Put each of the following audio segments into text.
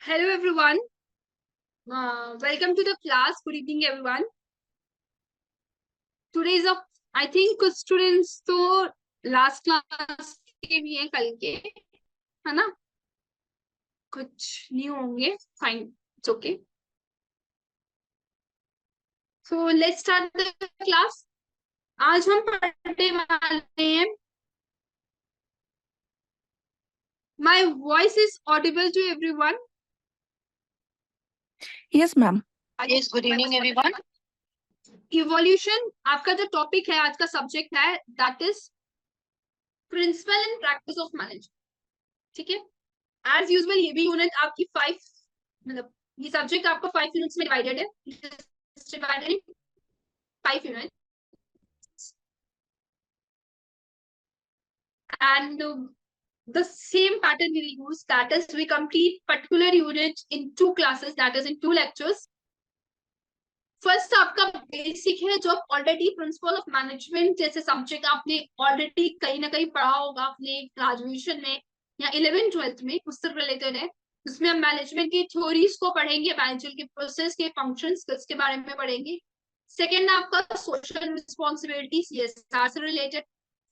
Hello everyone. Welcome to the class. Good evening everyone. Today is a I think कुछ students तो last class के भी हैं कल के, है ना? कुछ new होंगे. Fine. It's okay. So let's start the class. आज हम पढ़ने वाले हैं. My voice is audible to everyone. Yes, ma'am. Yes, good evening everyone. Evolution आपका जो topic है आज का subject है that is principle and practice of management. ठीक है? As usual ये भी यूनिट आपकी 5 मतलब ये सब्जेक्ट आपका 5 यूनिट्स में डिवाइडेड है. Divided in 5 units and the same pattern we will use, that is we complete particular unit in 2 classes, that is in 2 lectures. First आपका बेसिक है जो आप ऑलरेडी प्रिंसिपल ऑफ मैनेजमेंट जैसे subject आपने already कहीं ना कहीं पढ़ा होगा अपने ग्रेजुएशन में या 11th-12th में, उससे रिलेटेड है. उसमें हम मैनेजमेंट की थ्योरीज को पढ़ेंगे, मैनेजर के प्रोसेस के फंक्शंस के बारे में पढ़ेंगे. सेकंड आपका सोशल रिस्पॉन्सिबिलिटीज सीएसआर से रिलेटेड.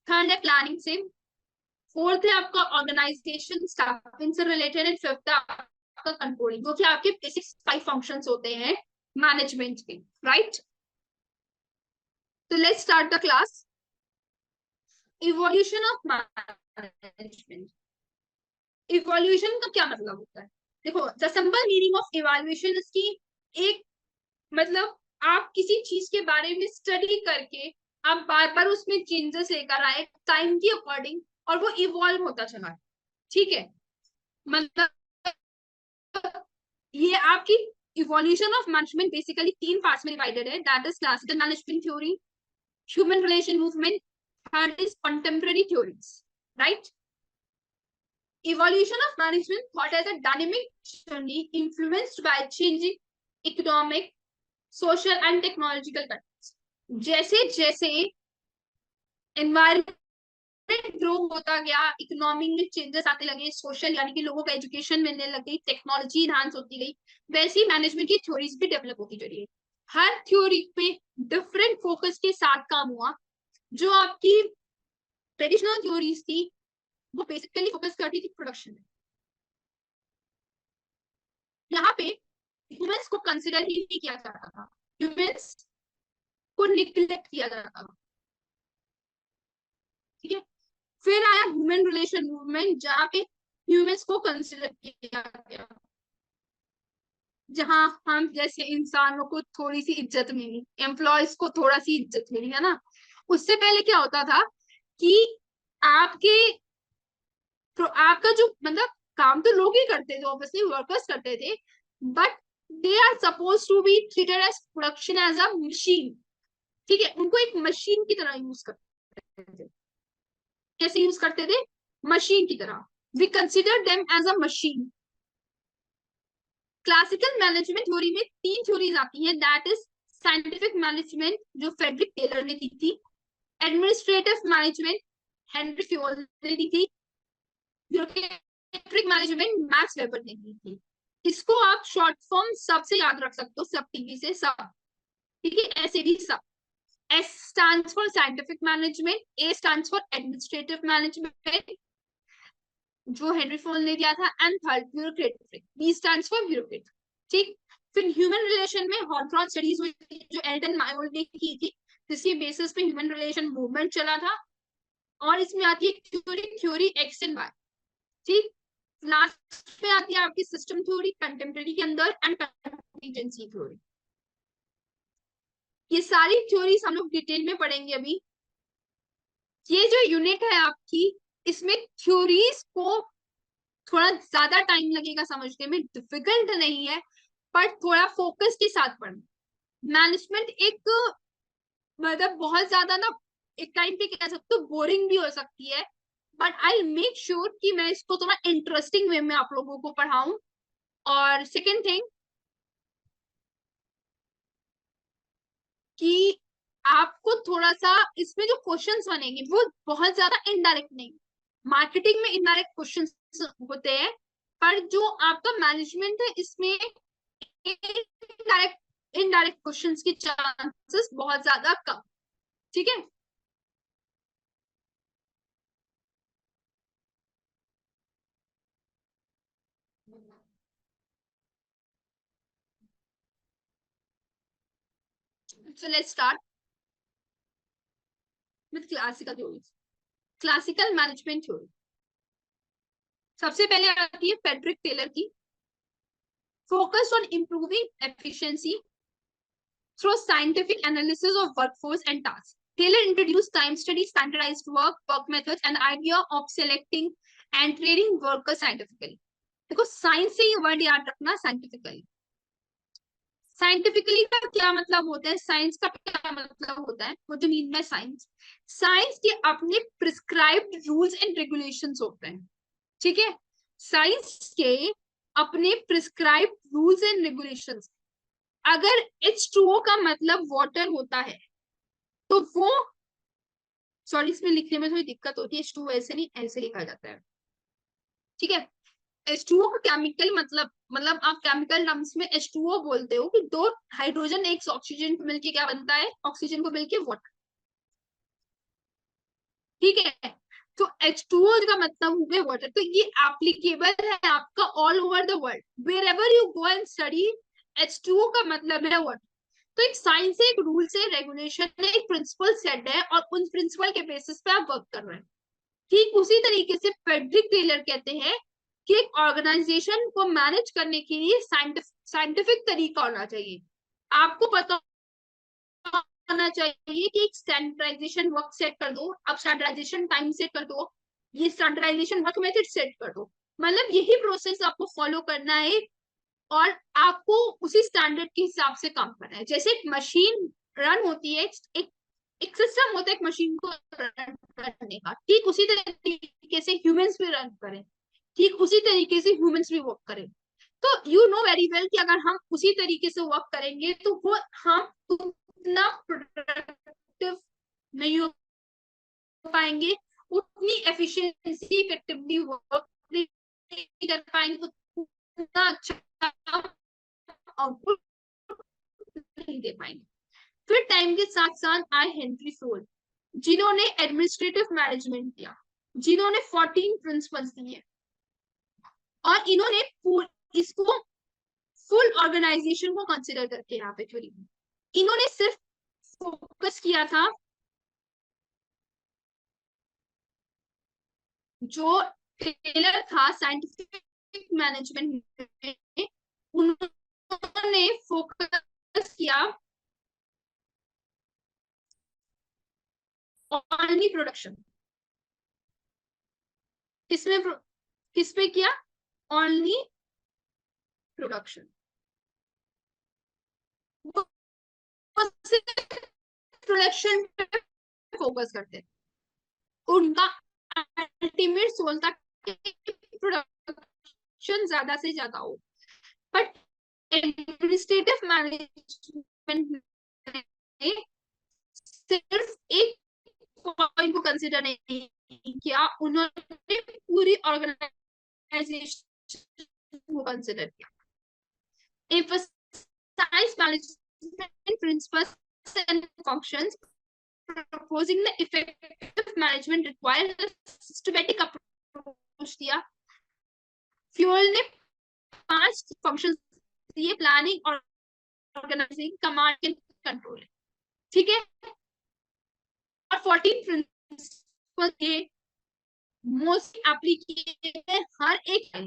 थर्ड है प्लानिंग से. फोर्थ है आपका ऑर्गेनाइजेशन स्टाफिंग से रिलेटेड. एंड फिफ्थ आपका कंट्रोलिंग, जो कि आपके बेसिक 5 फंक्शंस होते हैं मैनेजमेंट के, राइट? तो let's start the class. Evolution of management. Evolution का क्या मतलब होता है? देखो, the simple meaning of evaluation इसकी एक मतलब आप किसी चीज के बारे में स्टडी करके आप बार बार उसमें चेंजेस लेकर आए टाइम के अकॉर्डिंग और वो इवॉल्व होता चला. ठीक है? मतलब ये आपकी evolution of management basically 3 parts में डिवाइडेड है. That is classical management theory, human relation movement, third is contemporary theories, right? Evolution of management thought as a dynamic journey influenced by changing economic, social and technological conditions. जैसे जैसे environment grow होता गया, economy में changes आते लगे, social यानी कि लोगों को एजुकेशन मिलने लगी, टेक्नोलॉजी इनहांस होती गई, वैसी मैनेजमेंट की थ्योरीज भी डेवलप होती चली. हर थ्योरी पे डिफरेंट फोकस के साथ काम हुआ. जो आपकी ट्रेडिशनल थ्योरीज थी वो बेसिकली फोकस करती थी प्रोडक्शन में. यहाँ पे ह्यूमंस को कंसिडर ही नहीं किया जाता था, ह्यूमंस को निग्लेक्ट किया जाता था. ठीक है? फिर आया ह्यूमन रिलेशन मूवमेंट जहाँ पे ह्यूमंस को कंसिडर किया गया, जहाँ हम जैसे इंसानों को थोड़ी सी इज्जत मिली, एम्प्लॉयज को थोड़ा सी इज्जत मिली, है ना? उससे पहले क्या होता था कि आपके तो आपका जो मतलब काम तो लोग ही करते थे, ऑब्वियसली वर्कर्स करते थे, but they are suppose to be treated as production as a machine. ठीक है? उनको एक मशीन की तरह यूज करते थे. कैसे यूज करते थे? मशीन की तरह. We consider them as a machine. Classical management theory में 3 थ्योरीज आती हैं. दैट इज साइंटिफिक मैनेजमेंट जो फ्रेडरिक टेलर ने दी थी, एडमिनिस्ट्रेटिव मैनेजमेंट हेनरी फ्योल ने दी थी, ब्यूरोक्रेटिक मैनेजमेंट मैक्स वेबर ने दी थी. इसको आप शॉर्ट फॉर्म सब से याद रख सकते हो, सब टीवी से सब. ठीक है? ऐसे भी सब. S stands for scientific management, A stands for administrative management जो हेनरी फोल ने दिया था, and third bureaucratic, B stands for bureaucratic. ठीक? फिर ह्यूमन रिलेशन में हॉलक्रॉस स्टडीज हुई थी जो एल्टन मायोल ने की थी, जिसके बेसिस पे ह्यूमन रिलेशन मूवमेंट चला था. और इसमें आती है थ्योरी एक्स एंड वाई. ठीक? लास्ट में आती है आपकी सिस्टम थ्योरी कंटेम्पररी के अंदर, एंड कंटीजेंसी थ्योरी. ये सारी थ्योरीज हम लोग डिटेल में पढ़ेंगे अभी. ये जो यूनिट है आपकी, इसमें थ्योरीज को थोड़ा ज्यादा टाइम लगेगा समझने में, डिफिकल्ट नहीं है, पर थोड़ा फोकस के साथ पढ़ना. मैनेजमेंट एक मतलब बहुत ज्यादा ना एक टाइम पे कह सकते हो बोरिंग भी हो सकती है, बट आई मेक श्योर कि मैं इसको थोड़ा इंटरेस्टिंग वे में आप लोगों को पढ़ाऊं. और सेकेंड थिंग कि आपको थोड़ा सा इसमें जो क्वेश्चंस बनेंगे वो बहुत ज्यादा इनडायरेक्ट नहीं. मार्केटिंग में इनडायरेक्ट क्वेश्चंस होते हैं, पर जो आपका मैनेजमेंट है इसमें इनडायरेक्ट क्वेश्चंस की चांसेस बहुत ज्यादा कम। ठीक है, so let's start with classical theories. Classical management theory सबसे पहले आती है फेडरिक टेलर की, focus on improving efficiency through scientific analysis of workforce and tasks. Taylor introduced time study, standardized work methods, and the idea of selecting and training workers scientifically. देखो science से ये word याद रखना, scientifically. Scientifically का क्या मतलब होता है, साइंस का क्या मतलब होता है, वो जो मीन बाय साइंस, साइंस के अपने प्रिस्क्राइब्ड रूल्स एंड रेगुलेशंस होते हैं। ठीक है, साइंस के अपने प्रिस्क्राइब्ड रूल्स एंड रेगुलेशंस। अगर H2O का मतलब वाटर होता है तो वो, सॉरी इसमें लिखने में थोड़ी दिक्कत होती है, H2O ऐसे नहीं, ऐसे लिखा जाता है। ठीक है, H2O का केमिकल मतलब आप केमिकल टर्म्स में H2O बोलते हो कि दो हाइड्रोजन एक ऑक्सीजन को मिलके क्या बनता है, ऑक्सीजन को मिलके वाटर। ठीक है, तो H2O का मतलब हो गया वाटर। तो ये एप्लीकेबल है आपका all over the world, wherever you go and study, H2O का मतलब है वाटर। तो एक साइंस है, एक रूल्स है, रेगुलेशन है, एक प्रिंसिपल सेट है, और उन प्रिंसिपल के बेसिस पे आप वर्क कर रहे हैं। ठीक उसी तरीके से फ्रेडरिक टेलर कहते हैं कि एक ऑर्गेनाइजेशन को मैनेज करने के लिए साइंटिफिक तरीका होना चाहिए। आपको पता होना चाहिए कि एक स्टैंडर्डाइजेशन वर्क सेट कर दो, अब स्टैंडर्डाइजेशन टाइम सेट कर दो, ये स्टैंडर्डाइजेशन वर्क मेथड सेट कर दो। मतलब यही प्रोसेस आपको फॉलो करना है और आपको उसी स्टैंडर्ड के हिसाब से काम करना है। जैसे एक मशीन रन होती है, एक सिस्टम होता है एक मशीन को रन करने का, ठीक उसी तरीके से ह्यूमंस भी रन करें, ठीक उसी तरीके से ह्यूमंस भी वर्क करें। तो यू नो वेरी वेल कि अगर हम उसी तरीके से वर्क करेंगे तो वो हम उतना प्रोडक्टिव नहीं हो पाएंगे, उतनी एफिशिएंसी इफेक्टिवली वर्क नहीं कर पाएंगे, उतना अच्छा आउटपुट नहीं दे पाएंगे। फिर टाइम के साथ साथ आए हेनरी फोर्ड, जिन्होंने एडमिनिस्ट्रेटिव मैनेजमेंट दिया, जिन्होंने 14 प्रिंसिपल्स दिए, और इन्होंने इसको फुल ऑर्गेनाइजेशन को कंसिडर करके यहाँ पे थ्योरी में इन्होंने सिर्फ फोकस किया था जो टेलर था साइंटिफिक मैनेजमेंट में, उन्होंने फोकस किया ऑनली प्रोडक्शन। किसमें किसपे किया, ओनली प्रोडक्शन। प्रोडक्शन पे फोकस करते, उनका अल्टीमेट सोल था कि प्रोडक्शन ज्यादा से ज्यादा हो। बट एडमिनिस्ट्रेटिव मैनेजमेंट ने सिर्फ एक पॉइंट को कंसिडर नहीं किया, उन्होंने पूरी ऑर्गेनाइजेशन को कंसिडर किया। Emphasize management principles and functions, proposing the effective management requires a systematic approach दिया। फ्यूल ने 5 फंक्शंस दिए, planning, organising, command and control. ठीक है, और 14 प्रिंसिपल ये मोस्ट एप्लीकेबल हर एक है,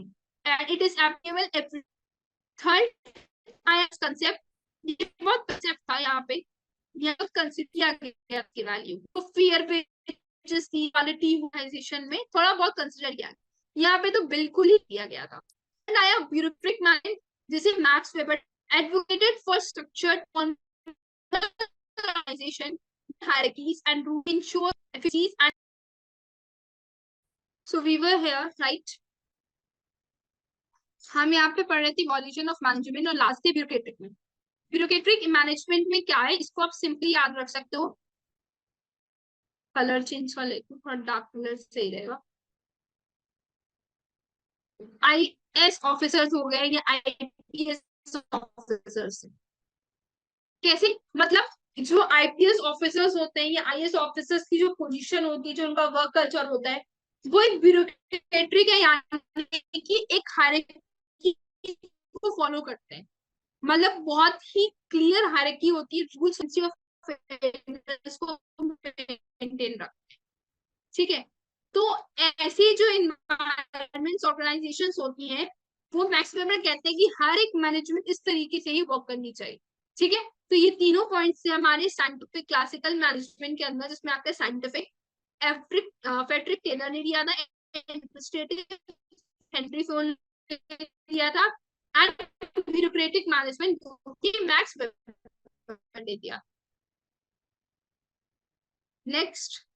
and it is applicable every. Third concept, ये बहुत कंसेप्ट था यहाँ पे, यहाँ कंसिडर किया गया की वैल्यू तो फियर बेस्ड क्वालिटी ऑर्गेनाइजेशन में थोड़ा बहुत कंसिडर किया, यहाँ पे तो बिल्कुल ही किया गया था। एंड आया ब्यूरोक्रेटिक मैनेजमेंट, जिसे max weber advocated for structured organization, hierarchies, and to ensure efficiencies. And so we were here, right? हम यहाँ पे पढ़ रहे थे इवोल्यूशन ऑफ मैनेजमेंट, और लास्ट है ब्यूरोक्रेटिक में। ब्यूरोक्रेटिक मैनेजमेंट में क्या है, इसको आप सिंपली याद रख सकते हो, कलर चेंज कर लेते हो, डार्क कलर सही रहेगा। एस ऑफिसर्स हो गए या आईपीएस ऑफिसर्स। कैसे, मतलब जो आईपीएस ऑफिसर्स होते हैं या आईएएस ऑफिसर्स की जो पोजीशन होती है, जो उनका वर्क कल्चर होता है, वो एक ब्यूरोक्रेटिक है, यानी कि एक हायरार्की को फॉलो करते हैं। मतलब बहुत ही क्लियर हायरार्की होती है, रूल्स को मेंटेन रखते हैं। ठीक है, तो ऐसी जो इन्वायरमेंट ऑर्गेनाइजेशंस होती हैं, वो मैक्स वेबर कहते हैं कि हर एक मैनेजमेंट इस तरीके से ही वर्क करनी चाहिए। ठीक है, तो ये तीनों पॉइंट्स है हमारे साइंटिफिक क्लासिकल मैनेजमेंट के अंदर, जिसमें आपका साइंटिफिक फेडरिक टेलर ने दिया था, एडमिनिस्ट्रेटिव हेनरी फोन ने दिया था, and bureaucratic management max weber ने दिया। Next,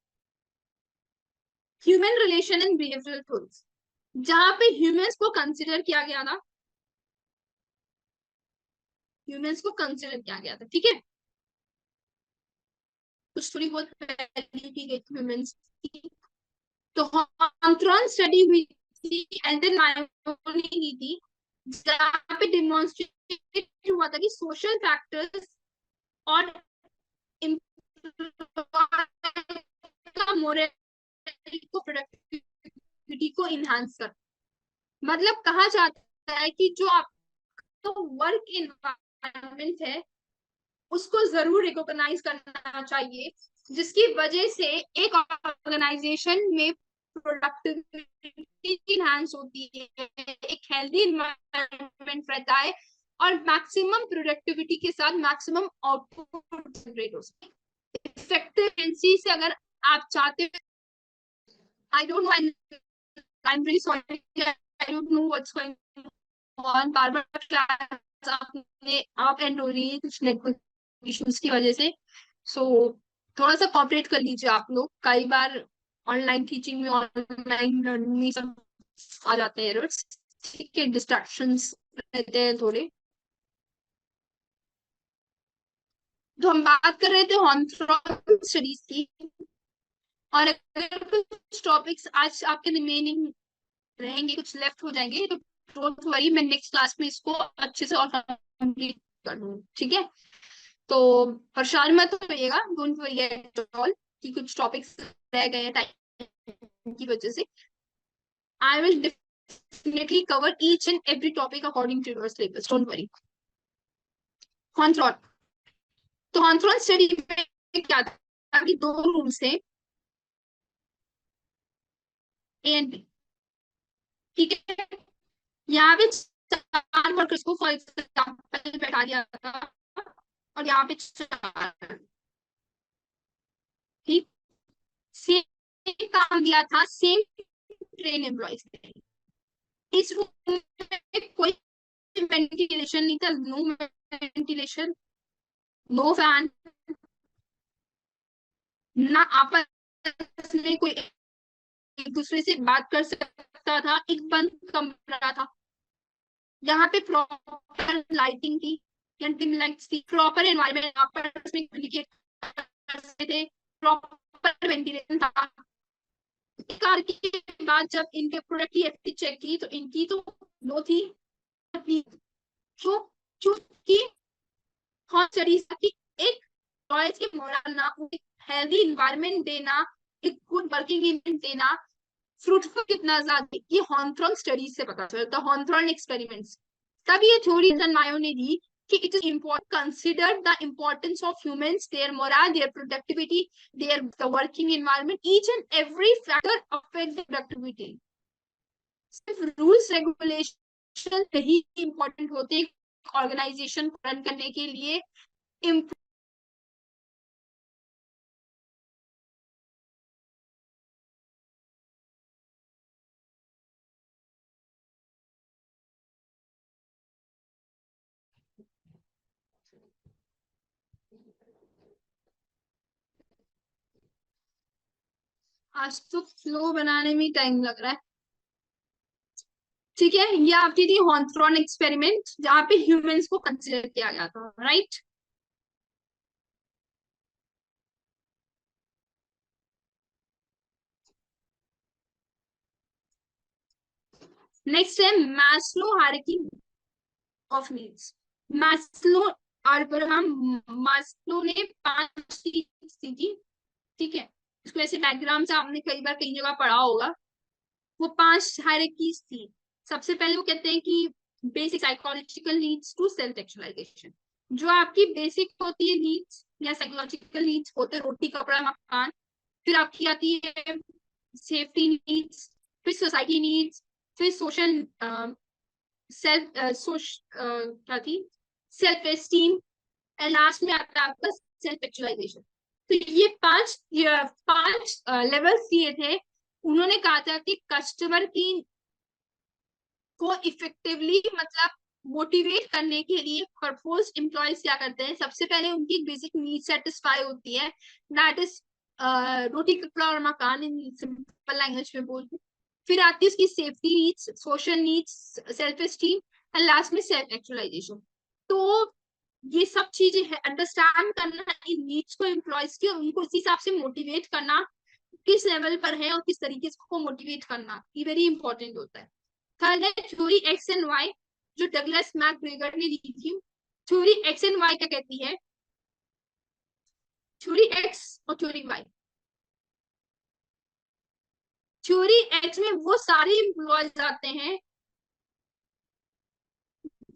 human relation and behavioural tools, जहां पे ह्यूमंस को कंसिडर किया गया था, ह्यूमंस को कंसिडर किया गया था। ठीक है, कुछ थोड़ी बहुत वैल्यू की गई ह्यूमंस की। तो हॉन्थ्रॉन स्टडी हुई थी, एल्डन मायो ने की थी, जहां पे डिमॉन्स्ट्रेट हुआ था कि सोशल फैक्टर्स और मोरालिटी को, प्रोडक्टिविटी को इनहांस कर, मतलब कहा जाता है कि जो आपका वर्क इन्वायरमेंट है उसको जरूर रिकॉग्नाइज करना चाहिए, जिसकी वजह से एक ऑर्गेनाइजेशन में प्रोडक्टिविटी इनहांस होती है, एक हेल्दी इन्वायरमेंट रहता है, और मैक्सिमम प्रोडक्टिविटी के साथ मैक्सिमम आउटपुट जनरेट हो सकता है। इफेक्टिव से अगर आप चाहते हो, I don't know, I am really sorry, I don't know what's going on, bar bar class आपने आप एंड हो रही है कुछ नेटवर्क इश्यूज की वजह से। सो थोड़ा सा कॉपरेट कर लीजिए आप लोग, कई बार ऑनलाइन टीचिंग में, ऑनलाइन लर्निंग में सब आ जाते हैं एरर्स। ठीक है, डिस्ट्रैक्शंस रहते हैं थोड़े। तो हम बात कर रहे थे हॉन्थ्रॉन स्टडीज की, और अगर कुछ टॉपिक्स आज आपके रिमेनिंग रहेंगे, कुछ लेफ्ट हो जाएंगे, तो डोंट वरी, मैं नेक्स्ट क्लास में इसको अच्छे से और कंप्लीट कर दूँ। ठीक है, तो परेशान मत होइएगा, डोंट वरी एट ऑल कि कुछ टॉपिक्स रह गए हैं टाइम की वजह से। I will definitely cover each and every topic according to your syllabus, don't worry. Hawthorne, तो हॉन्थ्रॉन स्टडी में क्या था कि दो रूम्स थे, ए एंड बी। ठीक है, यहाँ पे चार वर्कर्स को फॉर एग्जाम्पल बैठा दिया था, और यहाँ पे चार, ठीक, सेम काम दिया था, सेम ट्रेन एम्प्लॉयज थे। इस रूम में कोई वेंटिलेशन नहीं था, नो वेंटिलेशन, नो फैन, ना आपस में कोई एक दूसरे से बात कर सकता था, एक बंद कमरा था। यहाँ पे प्रॉपर लाइटिंग थी, डिम लाइट्स थी, प्रॉपर एनवायरमेंट आपस में कम्युनिकेट कर सकते थे, प्रॉपर वेंटिलेशन था। कार के बाद जब इनके प्रोडक्ट की एफटी चेक की, तो इनकी तो लो थी, तो क्योंकि स्टडीज की एक टॉयज के मोरल ना, एक हेल्दी इन्वायरमेंट देना, एक गुड वर्किंग इन्वायरमेंट देना फ्रूटफुल कितना ज्यादा, ये हॉन्थ्रॉन स्टडीज से पता चलता, हॉन्थ्रॉन एक्सपेरिमेंट्स। तब ये थ्योरी मायो ने दी कि it is important consider the importance of humans, their moral, their productivity, their the working environment, each and every factor affect the productivity. सिर्फ रूल्स रेगुलेशन नहीं इम्पोर्टेंट होते ऑर्गेनाइजेशन को रन करने के लिए। आज तो फ्लो बनाने में टाइम लग रहा है। ठीक है, ये आपकी थी हॉन्थ्रॉन एक्सपेरिमेंट, जहां पे ह्यूमंस को कंसिडर किया गया था, राइट। नेक्स्ट है Maslow hierarchy of needs. Maslow Abraham Maslow ने 5 चीज दी थी, ठीक है। इसको ऐसे डायग्राम से आपने कई बार कई जगह पढ़ा होगा। वो 5 हायरार्कीज थी। सबसे पहले वो कहते हैं कि basic psychological needs to self actualisation. जो आपकी बेसिक होती है नीड्स या साइकोलॉजिकल नीड्स होते हैं, रोटी कपड़ा मकान। फिर आपकी आती है सेफ्टी नीड्स, फिर सोसाइटी नीड्स, फिर सोशल सेल्फ क्या थी, सेल्फ एस्टीम, एंड लास्ट में आता है आपका सेल्फ एक्चुअलाइजेशन। तो ये 5 लेवल्स दिए थे। उन्होंने कहा था कि कस्टमर की को इफेक्टिवली मतलब मोटिवेट करने के लिए प्रपोज एम्प्लॉयज क्या करते हैं, सबसे पहले उनकी बेसिक नीड सेटिस्फाई होती है, दैट इज रोटी कपड़ा और मकान, इन सिंपल लैंग्वेज में बोलते। फिर आती है उसकी safety needs, social needs, self esteem, and last में सेल्फ एक्चुअलाइजेशन। तो ये सब चीजें है, अंडरस्टैंड करना इन नीड्स को एम्प्लॉयज की, और उनको उस हिसाब से मोटिवेट करना, किस लेवल पर है और किस तरीके से को मोटिवेट करना, ये वेरी इंपॉर्टेंट होता है। थर्ड है थ्योरी एक्स एंड वाई, जो डगलस मैकग्रेगर ने दी थी। थ्योरी एक्स एंड वाई क्या कहती है, थ्योरी एक्स और थ्योरी वाई। थ्योरी एक्स में वो सारे एम्प्लॉयज आते हैं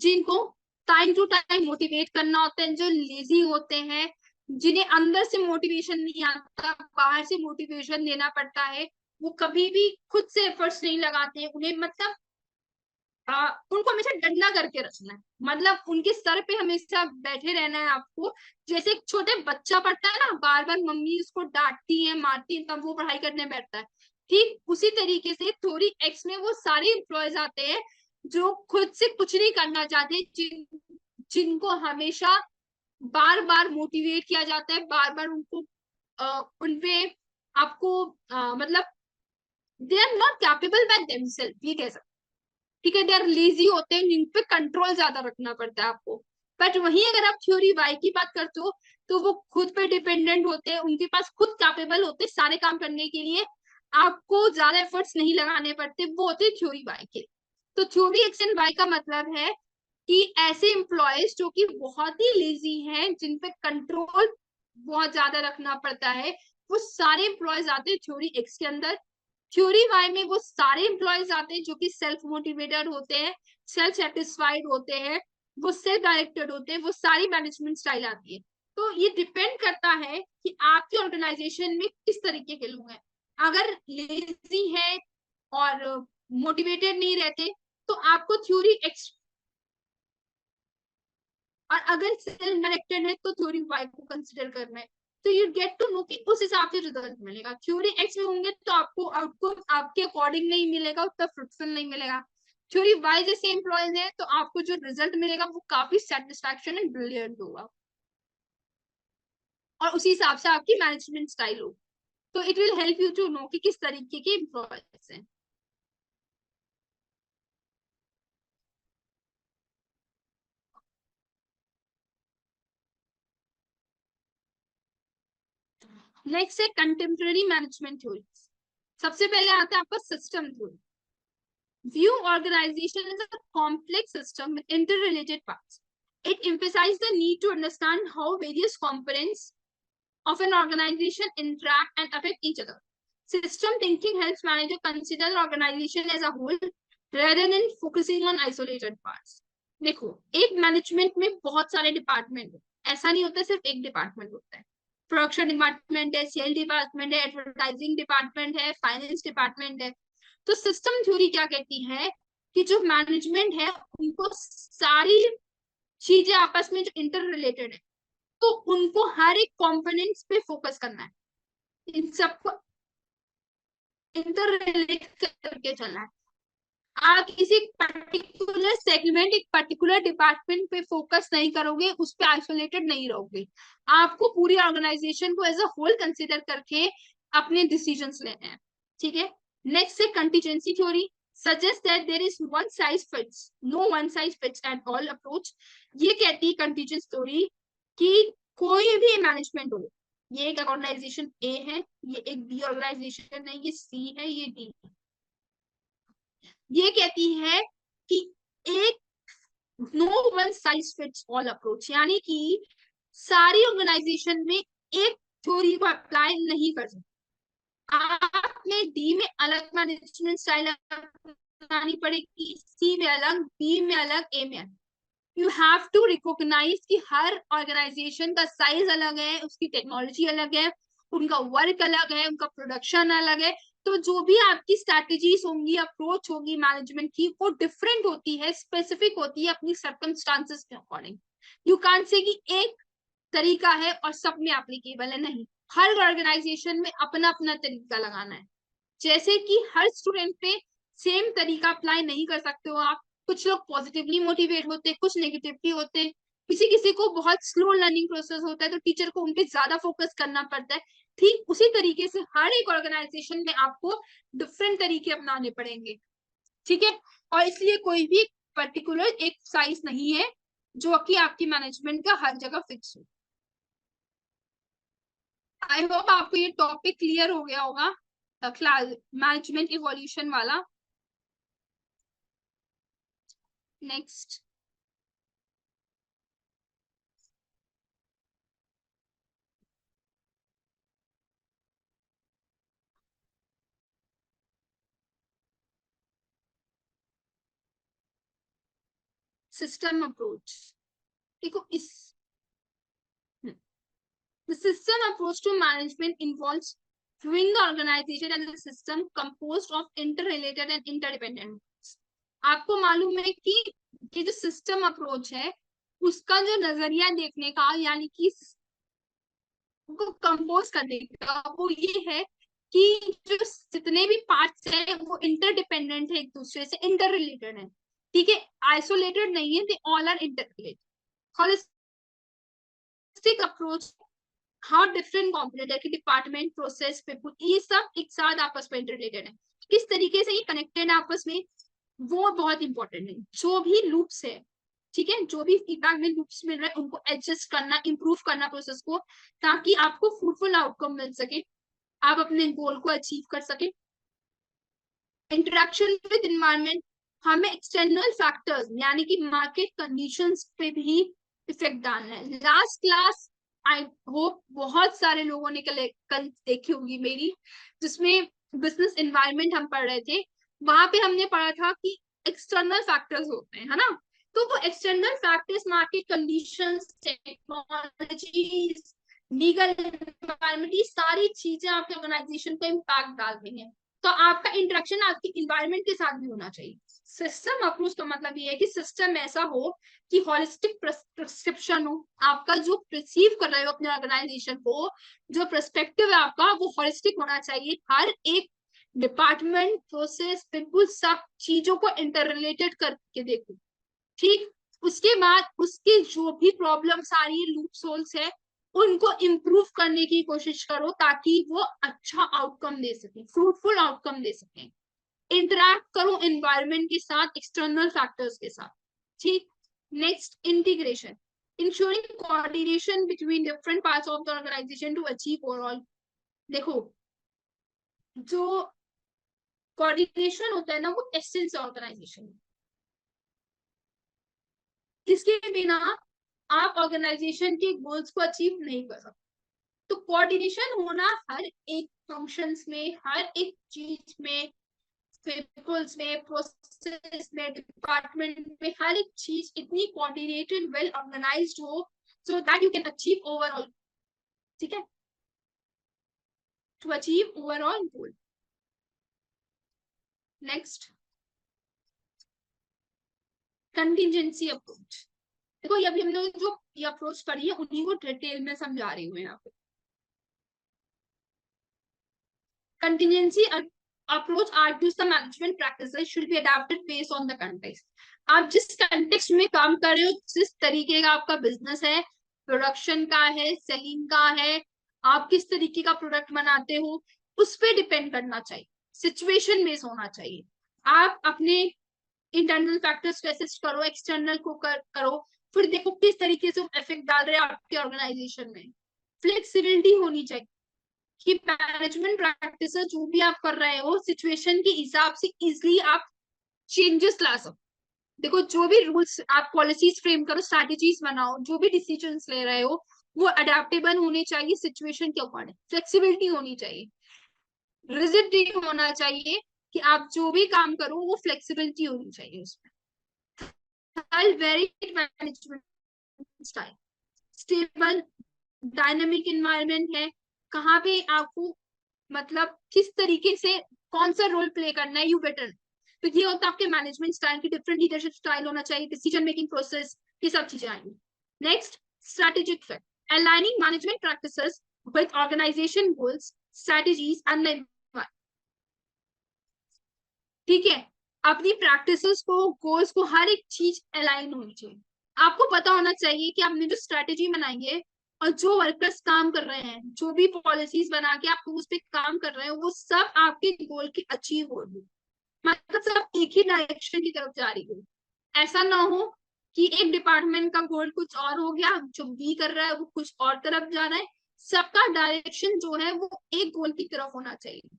जिनको टाइम टू टाइम मोटिवेट करना होता है, जो लेजी होते हैं, जिन्हें अंदर से मोटिवेशन नहीं आता, बाहर से मोटिवेशन देना पड़ता है। वो कभी भी खुद से एफर्ट्स नहीं लगाते हैं, उन्हें मतलब उनको हमेशा डंडा करके रखना है, मतलब उनके सर पे हमेशा बैठे रहना है आपको। जैसे एक छोटे बच्चा पढ़ता है ना, बार बार मम्मी उसको डांटती है मारती है तब वो पढ़ाई करने बैठता है, ठीक उसी तरीके से थ्योरी एक्स में वो सारे एम्प्लॉयज आते हैं जो खुद से कुछ नहीं करना चाहते, जिनको हमेशा बार बार मोटिवेट किया जाता है, बार बार उनको उनपे आपको मतलब they are not capable by themselves, ये कह सकते, ठीक है। दे आर लेजी होते हैं, जिन पे कंट्रोल ज्यादा रखना पड़ता है आपको। बट वहीं अगर आप थ्योरी वाई की बात करते हो, तो वो खुद पे डिपेंडेंट होते हैं, उनके पास खुद कैपेबल होते हैं सारे काम करने के लिए, आपको ज्यादा एफर्ट्स नहीं लगाने पड़ते, वो होते थ्योरी वाई के। तो थ्योरी एक्स एंड वाई का मतलब है कि ऐसे एम्प्लॉयज जो कि बहुत ही लेजी हैं, जिन पे कंट्रोल बहुत ज्यादा रखना पड़ता है, वो सारे एम्प्लॉयज आते हैं थ्योरी एक्स के अंदर। थ्योरी वाई में वो सारे एम्प्लॉयज आते हैं जो कि सेल्फ मोटिवेटेड होते हैं, सेल्फ सेटिस्फाइड होते हैं, वो सेल्फ डायरेक्टेड होते हैं, वो सारी मैनेजमेंट स्टाइल आती है। तो ये डिपेंड करता है कि आपके ऑर्गेनाइजेशन में किस तरीके के लोग हैं। अगर लेजी है और मोटिवेटेड नहीं रहते, तो आपको थ्योरी एक्स, और अगर सेल्फ डायरेक्टेड है तो थ्योरी वाई को कंसिडर करना है। तो यू गेट टू नो कि उस हिसाब से रिजल्ट मिलेगा। थ्योरी एक्स में होंगे तो आपको आउटपुट आपके अकॉर्डिंग नहीं मिलेगा, उतना फ्रूटफुल नहीं मिलेगा। थ्योरी वाई जैसे एम्प्लॉयज है तो आपको जो रिजल्ट मिलेगा वो काफी सेटिस्फैक्शन एंड ब्रिलियंट होगा, और उसी हिसाब से आपकी मैनेजमेंट स्टाइल होगी। तो it will help you to know कि किस तरीके के एम्प्लॉयज हैं। नेक्स्ट है कंटेम्प्रेरी मैनेजमेंट थ्योरी। सबसे पहले आता है आपका system theory. View organization as a complex system with interrelated parts. It emphasizes the need to understand how various components of an organization interact and affect each other. System thinking helps manager consider the organization as a whole rather than focusing on isolated parts. देखो, एक management में बहुत सारे department है, ऐसा नहीं होता सिर्फ एक डिपार्टमेंट होता है। प्रोडक्शन डिपार्टमेंट है, सेल डिपार्टमेंट है, एडवर्टाइजिंग डिपार्टमेंट है, फाइनेंस डिपार्टमेंट है। तो सिस्टम थ्योरी क्या कहती है कि जो मैनेजमेंट है उनको सारी चीजें आपस में जो इंटर रिलेटेड है, तो उनको हर एक कंपोनेंट्स पे फोकस करना है, इन सबको इंटर रिलेट करके चलना है। आप किसी पर्टिकुलर सेगमेंट, एक पर्टिकुलर डिपार्टमेंट पे फोकस नहीं करोगे, उस पे आइसोलेटेड नहीं रहोगे। आपको पूरी ऑर्गेनाइजेशन को एज अ होल कंसिडर करके अपने डिसीजंस लेने हैं, ठीक है। नेक्स्ट है contingency theory. Suggest that there is one size fits no one size fits at all approach. ये कहती है कंटीजेंसी थ्योरी कि कोई भी मैनेजमेंट हो, ये एक ऑर्गेनाइजेशन ए है, ये एक बी ऑर्गेनाइजेशन है, ये सी है, ये डी है, ये कहती है कि एक no one size fits all approach, यानी कि सारी ऑर्गेनाइजेशन में एक थ्योरी को अप्लाई नहीं कर सकते। आपने डी में अलग मैनेजमेंट स्टाइल अपनानी पड़ेगी, सी में अलग, बी में अलग, ए में अलग। यू हैव टू रिकॉग्नाइज कि हर ऑर्गेनाइजेशन का साइज अलग है, उसकी टेक्नोलॉजी अलग है, उनका वर्क अलग है, उनका प्रोडक्शन अलग है। तो जो भी आपकी स्ट्रैटेजीज होंगी, अप्रोच होगी मैनेजमेंट की, वो डिफरेंट होती है, स्पेसिफिक होती है अपनी सर्कमस्टांसेस के अकॉर्डिंग। यू कांट से कि एक तरीका है और सब में एप्लीकेबल है, नहीं। हर ऑर्गेनाइजेशन में अपना अपना तरीका लगाना है। जैसे कि हर स्टूडेंट पे सेम तरीका अप्लाई नहीं कर सकते हो आप। कुछ लोग पॉजिटिवली मोटिवेट होते, कुछ नेगेटिवली होते, किसी किसी को बहुत स्लो लर्निंग प्रोसेस होता है, तो टीचर को उनपे ज्यादा फोकस करना पड़ता है। ठीक उसी तरीके से हर एक ऑर्गेनाइजेशन में आपको डिफरेंट तरीके अपनाने पड़ेंगे, ठीक है। और इसलिए कोई भी पर्टिकुलर एक साइज नहीं है जो कि आपकी मैनेजमेंट का हर जगह फिक्स हो। आई होप आपको ये टॉपिक क्लियर हो गया होगा, मैनेजमेंट इवोल्यूशन वाला। Next, system approach. देखो इस the system approach to management involves viewing the organization as a system composed of interrelated and interdependent। आपको मालूम है कि ये जो सिस्टम अप्रोच है, उसका जो नजरिया देखने का, यानी कि को कंपोज करने का, वो ये है कि जो जितने भी पार्ट्स हैं वो इंटरडिपेंडेंट है, एक दूसरे से इंटर रिलेटेड है, ठीक है, आइसोलेटेड नहीं है, they all are inter related. Holistic approach, how different component है कि डिपार्टमेंट, प्रोसेस, पीपल, ये सब एक साथ आपस में इंटररिलेटेड है, किस तरीके से ये कनेक्टेड है आपस में, वो बहुत इंपॉर्टेंट है। जो भी लूप्स है, ठीक है, जो भी फीडबैक में लूप्स मिल रहे हैं, उनको एडजस्ट करना, इंप्रूव करना प्रोसेस को, ताकि आपको फ्रूटफुल आउटकम मिल सके, आप अपने गोल को अचीव कर सके। इंटरेक्शन विद एनवायरनमेंट, हमें एक्सटर्नल फैक्टर्स यानी कि मार्केट कंडीशंस पे भी इफेक्ट डालना है। लास्ट क्लास आई होप बहुत सारे लोगों ने कल देखी होगी मेरी, जिसमें बिजनेस एनवायरनमेंट हम पढ़ रहे थे। वहां पे हमने पढ़ा था कि एक्सटर्नल फैक्टर्स होते हैं, है ना। तो वो external factors, market conditions, technologies, legal environment, ये सारी चीजें आपके ऑर्गेनाइजेशन पे इम्पैक्ट डाल रही हैं। तो आपका इंटरेक्शन आपकी इन्वायरमेंट के साथ भी होना चाहिए। सिस्टम अप्रोच का मतलब ये है कि सिस्टम ऐसा हो कि हॉलिस्टिक प्रिस्क्रिप्शन हो, आपका जो परसीव कर रहे हो अपने ऑर्गेनाइजेशन को, जो पर्सपेक्टिव है आपका, वो हॉलिस्टिक होना चाहिए। हर एक डिपार्टमेंट, प्रोसेस, बिल्कुल सब चीजों को इंटर रिलेटेड करके देखो, ठीक। उसके बाद उसके जो भी प्रॉब्लम्स आ रही है, लूप्स होल्स है, उनको इम्प्रूव करने की कोशिश करो, ताकि वो अच्छा आउटकम दे सके, फ्रूटफुल आउटकम दे सके। इंटरैक्ट करो एनवायरनमेंट के साथ, एक्सटर्नल फैक्टर्स के साथ, ठीक। Next, integration, ensuring coordination between different parts of the organisation to achieve overall. देखो, जो कोऑर्डिनेशन होता है ना, वो एसेंस ऑर्गेनाइजेशन, इसके बिना आप ऑर्गेनाइजेशन के गोल्स को अचीव नहीं कर सकते। तो कोऑर्डिनेशन होना हर एक फंक्शंस में, हर एक चीज में, पीपल्स में, प्रोसेस में, डिपार्टमेंट में, हर एक चीज इतनी कोऑर्डिनेटेड, वेल ऑर्गेनाइज्ड हो, so that you can achieve overall, ठीक है, to achieve overall goal. Next, contingency approach. देखो ये अभी हम लोग जो ये अप्रोच पढ़ी है, उन्हीं को डिटेल में समझा रही हूँ यहाँ पे। Contingency approach argues the management practices should be adapted based on the context। आप जिस कंटेक्स्ट में काम कर रहे हो, जिस तरीके का आपका बिजनेस है, प्रोडक्शन का है, सेलिंग का है, आप किस तरीके का प्रोडक्ट बनाते हो, उस पर डिपेंड करना चाहिए, सिचुएशन बेस्ड होना चाहिए। आप अपने इंटरनल फैक्टर्स को असेस करो, एक्सटर्नल को करो, फिर देखो किस तरीके से इफेक्ट डाल रहे हैं आपके ऑर्गेनाइजेशन में। फ्लेक्सिबिलिटी होनी चाहिए कि मैनेजमेंट प्रैक्टिसेस जो भी आप कर रहे हो, सिचुएशन के हिसाब से इजिली आप चेंजेस ला सकते। देखो जो भी रूल्स आप पॉलिसीज फ्रेम करो, स्ट्रैटेजीज बनाओ, जो भी डिसीजंस ले रहे हो वो अडेप्टेबल होने चाहिए सिचुएशन के अकॉर्डिंग, फ्लेक्सिबिलिटी होनी चाहिए, रिजिड नहीं होना चाहिए कि आप जो भी काम करो वो फ्लेक्सिबिलिटी होनी चाहिए उसमें। Very management style, stable dynamic environment है, कहाँ पे आपको मतलब किस तरीके से कौन सा रोल प्ले करना है, यू बेटर। तो ये होता है आपके मैनेजमेंट स्टाइल की, डिफरेंट लीडरशिप स्टाइल होना चाहिए, डिसीजन मेकिंग प्रोसेस, ये सब चीजें आएंगी। Next, strategic fit, aligning management practices with organisation goals, strategies and, ठीक है। अपनी प्रैक्टिसेस को, गोल्स को, हर एक चीज अलाइन होनी चाहिए। आपको पता होना चाहिए कि आपने जो स्ट्रेटेजी बनाई है और जो वर्कर्स काम कर रहे हैं, जो भी पॉलिसीज बना के आप उस पर काम कर रहे हैं, वो सब आपके गोल की अचीव होगी, मतलब सब एक ही डायरेक्शन की तरफ जा रही हो। ऐसा ना हो कि एक डिपार्टमेंट का गोल कुछ और हो गया, जो बी कर रहा है वो कुछ और तरफ जा रहा है। सबका डायरेक्शन जो है वो एक गोल की तरफ होना चाहिए।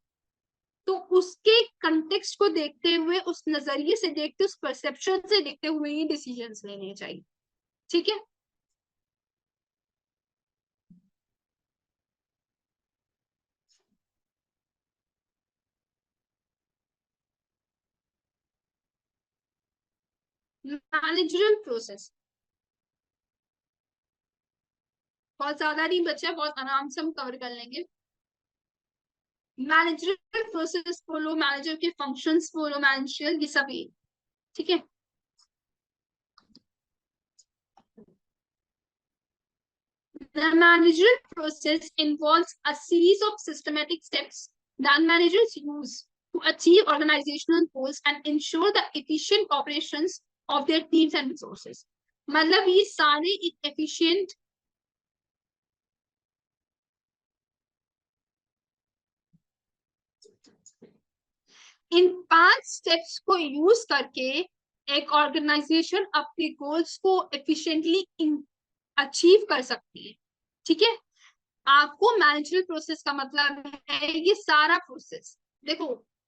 तो उसके कंटेक्स्ट को देखते हुए, उस नजरिए से देखते, उस परसेप्शन से देखते हुए ही डिसीजंस लेने चाहिए, ठीक है। मैनेजरल प्रोसेस बहुत ज्यादा नहीं बचा, बहुत आराम से हम कवर कर लेंगे। मैनेजरल प्रोसेस बोलो, मैनेजर के फंक्शंस बोलो, मैनेजरियल, ये सभी, ठीक है। The managerial process involves a series of systematic steps that managers use to achieve organizational goals and ensure the efficient operations of their teams and resources. मतलब ये सारे efficient, इन 5 स्टेप्स को यूज करके एक ऑर्गेनाइजेशन अपने गोल्स को efficiently achieve कर सकती है, ठीक है। आपको मैनेजरल प्रोसेस का मतलब है ये सारा प्रोसेस। देखो,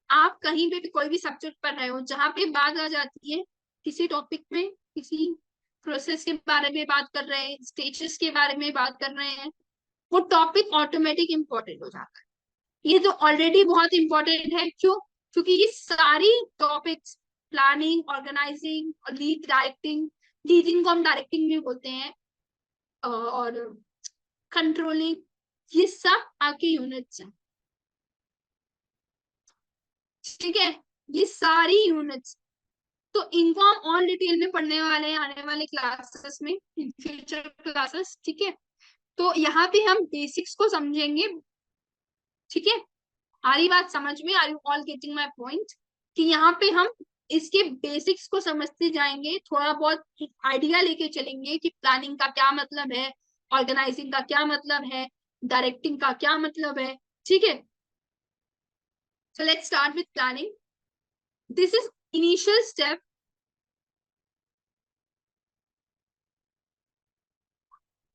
आप कहीं पे भी कोई भी सब्जेक्ट पढ़ रहे हो, जहां पे बात आ जाती है किसी टॉपिक में, किसी प्रोसेस के बारे में बात कर रहे हैं, स्टेजेस के बारे में बात कर रहे हैं, वो टॉपिक ऑटोमेटिक इंपॉर्टेंट हो जाता है। ये तो ऑलरेडी बहुत इंपॉर्टेंट है, क्यों? क्योंकि ये सारी टॉपिक्स, प्लानिंग, ऑर्गेनाइजिंग और लीड डायरेक्टिंग, लीडिंग को हम डायरेक्टिंग भी बोलते हैं, और कंट्रोलिंग, ये सब आपके यूनिट्स हैं, ठीक है। ये सारी यूनिट्स, तो इनको हम और डिटेल में पढ़ने वाले हैं आने वाले क्लासेस में, इन फ्यूचर क्लासेस, ठीक है। तो यहाँ पे हम बेसिक्स को समझेंगे, ठीक है। आ रही बात समझ में? Are you all getting my point? कि यहाँ पे हम इसके बेसिक्स को समझते जाएंगे, थोड़ा बहुत आइडिया लेके चलेंगे कि प्लानिंग का क्या मतलब है, ऑर्गेनाइजिंग का क्या मतलब है, डायरेक्टिंग का क्या मतलब है, ठीक है। So let's start with planning. This is initial step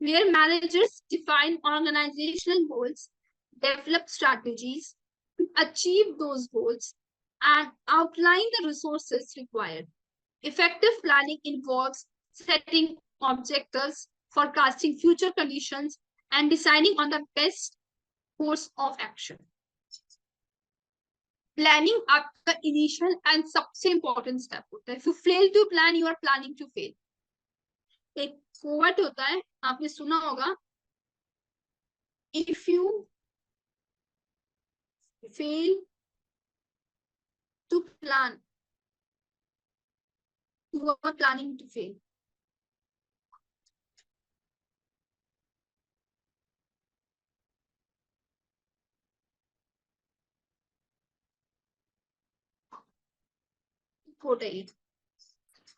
where managers define organizational goals, develop strategies to achieve those goals, and outline the resources required. Effective planning involves setting objectives, forecasting future conditions, and deciding on the best course of action. Planning आपका initial and सबसे important step होता है. If you fail to plan, you are planning to fail. एक कोवर्ट होता है, आपने सुना होगा, if you fail to plan, you are planning to fail.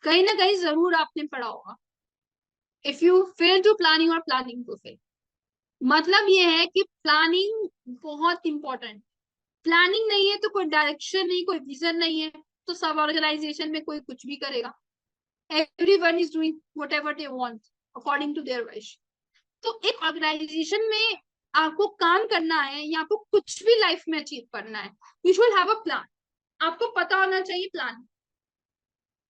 कहीं ना कहीं जरूर आपने पढ़ा होगा, if you fail to plan, you are planning to fail. मतलब ये है कि प्लानिंग बहुत इंपॉर्टेंट, प्लानिंग नहीं है तो कोई डायरेक्शन नहीं, कोई विजन नहीं है, तो सब ऑर्गेनाइजेशन में कोई कुछ भी करेगा। Everyone is doing whatever they want according to their wish. तो एक ऑर्गेनाइजेशन में आपको काम करना है या आपको कुछ भी लाइफ में अचीव करना है, you should have a plan. आपको पता होना चाहिए प्लान,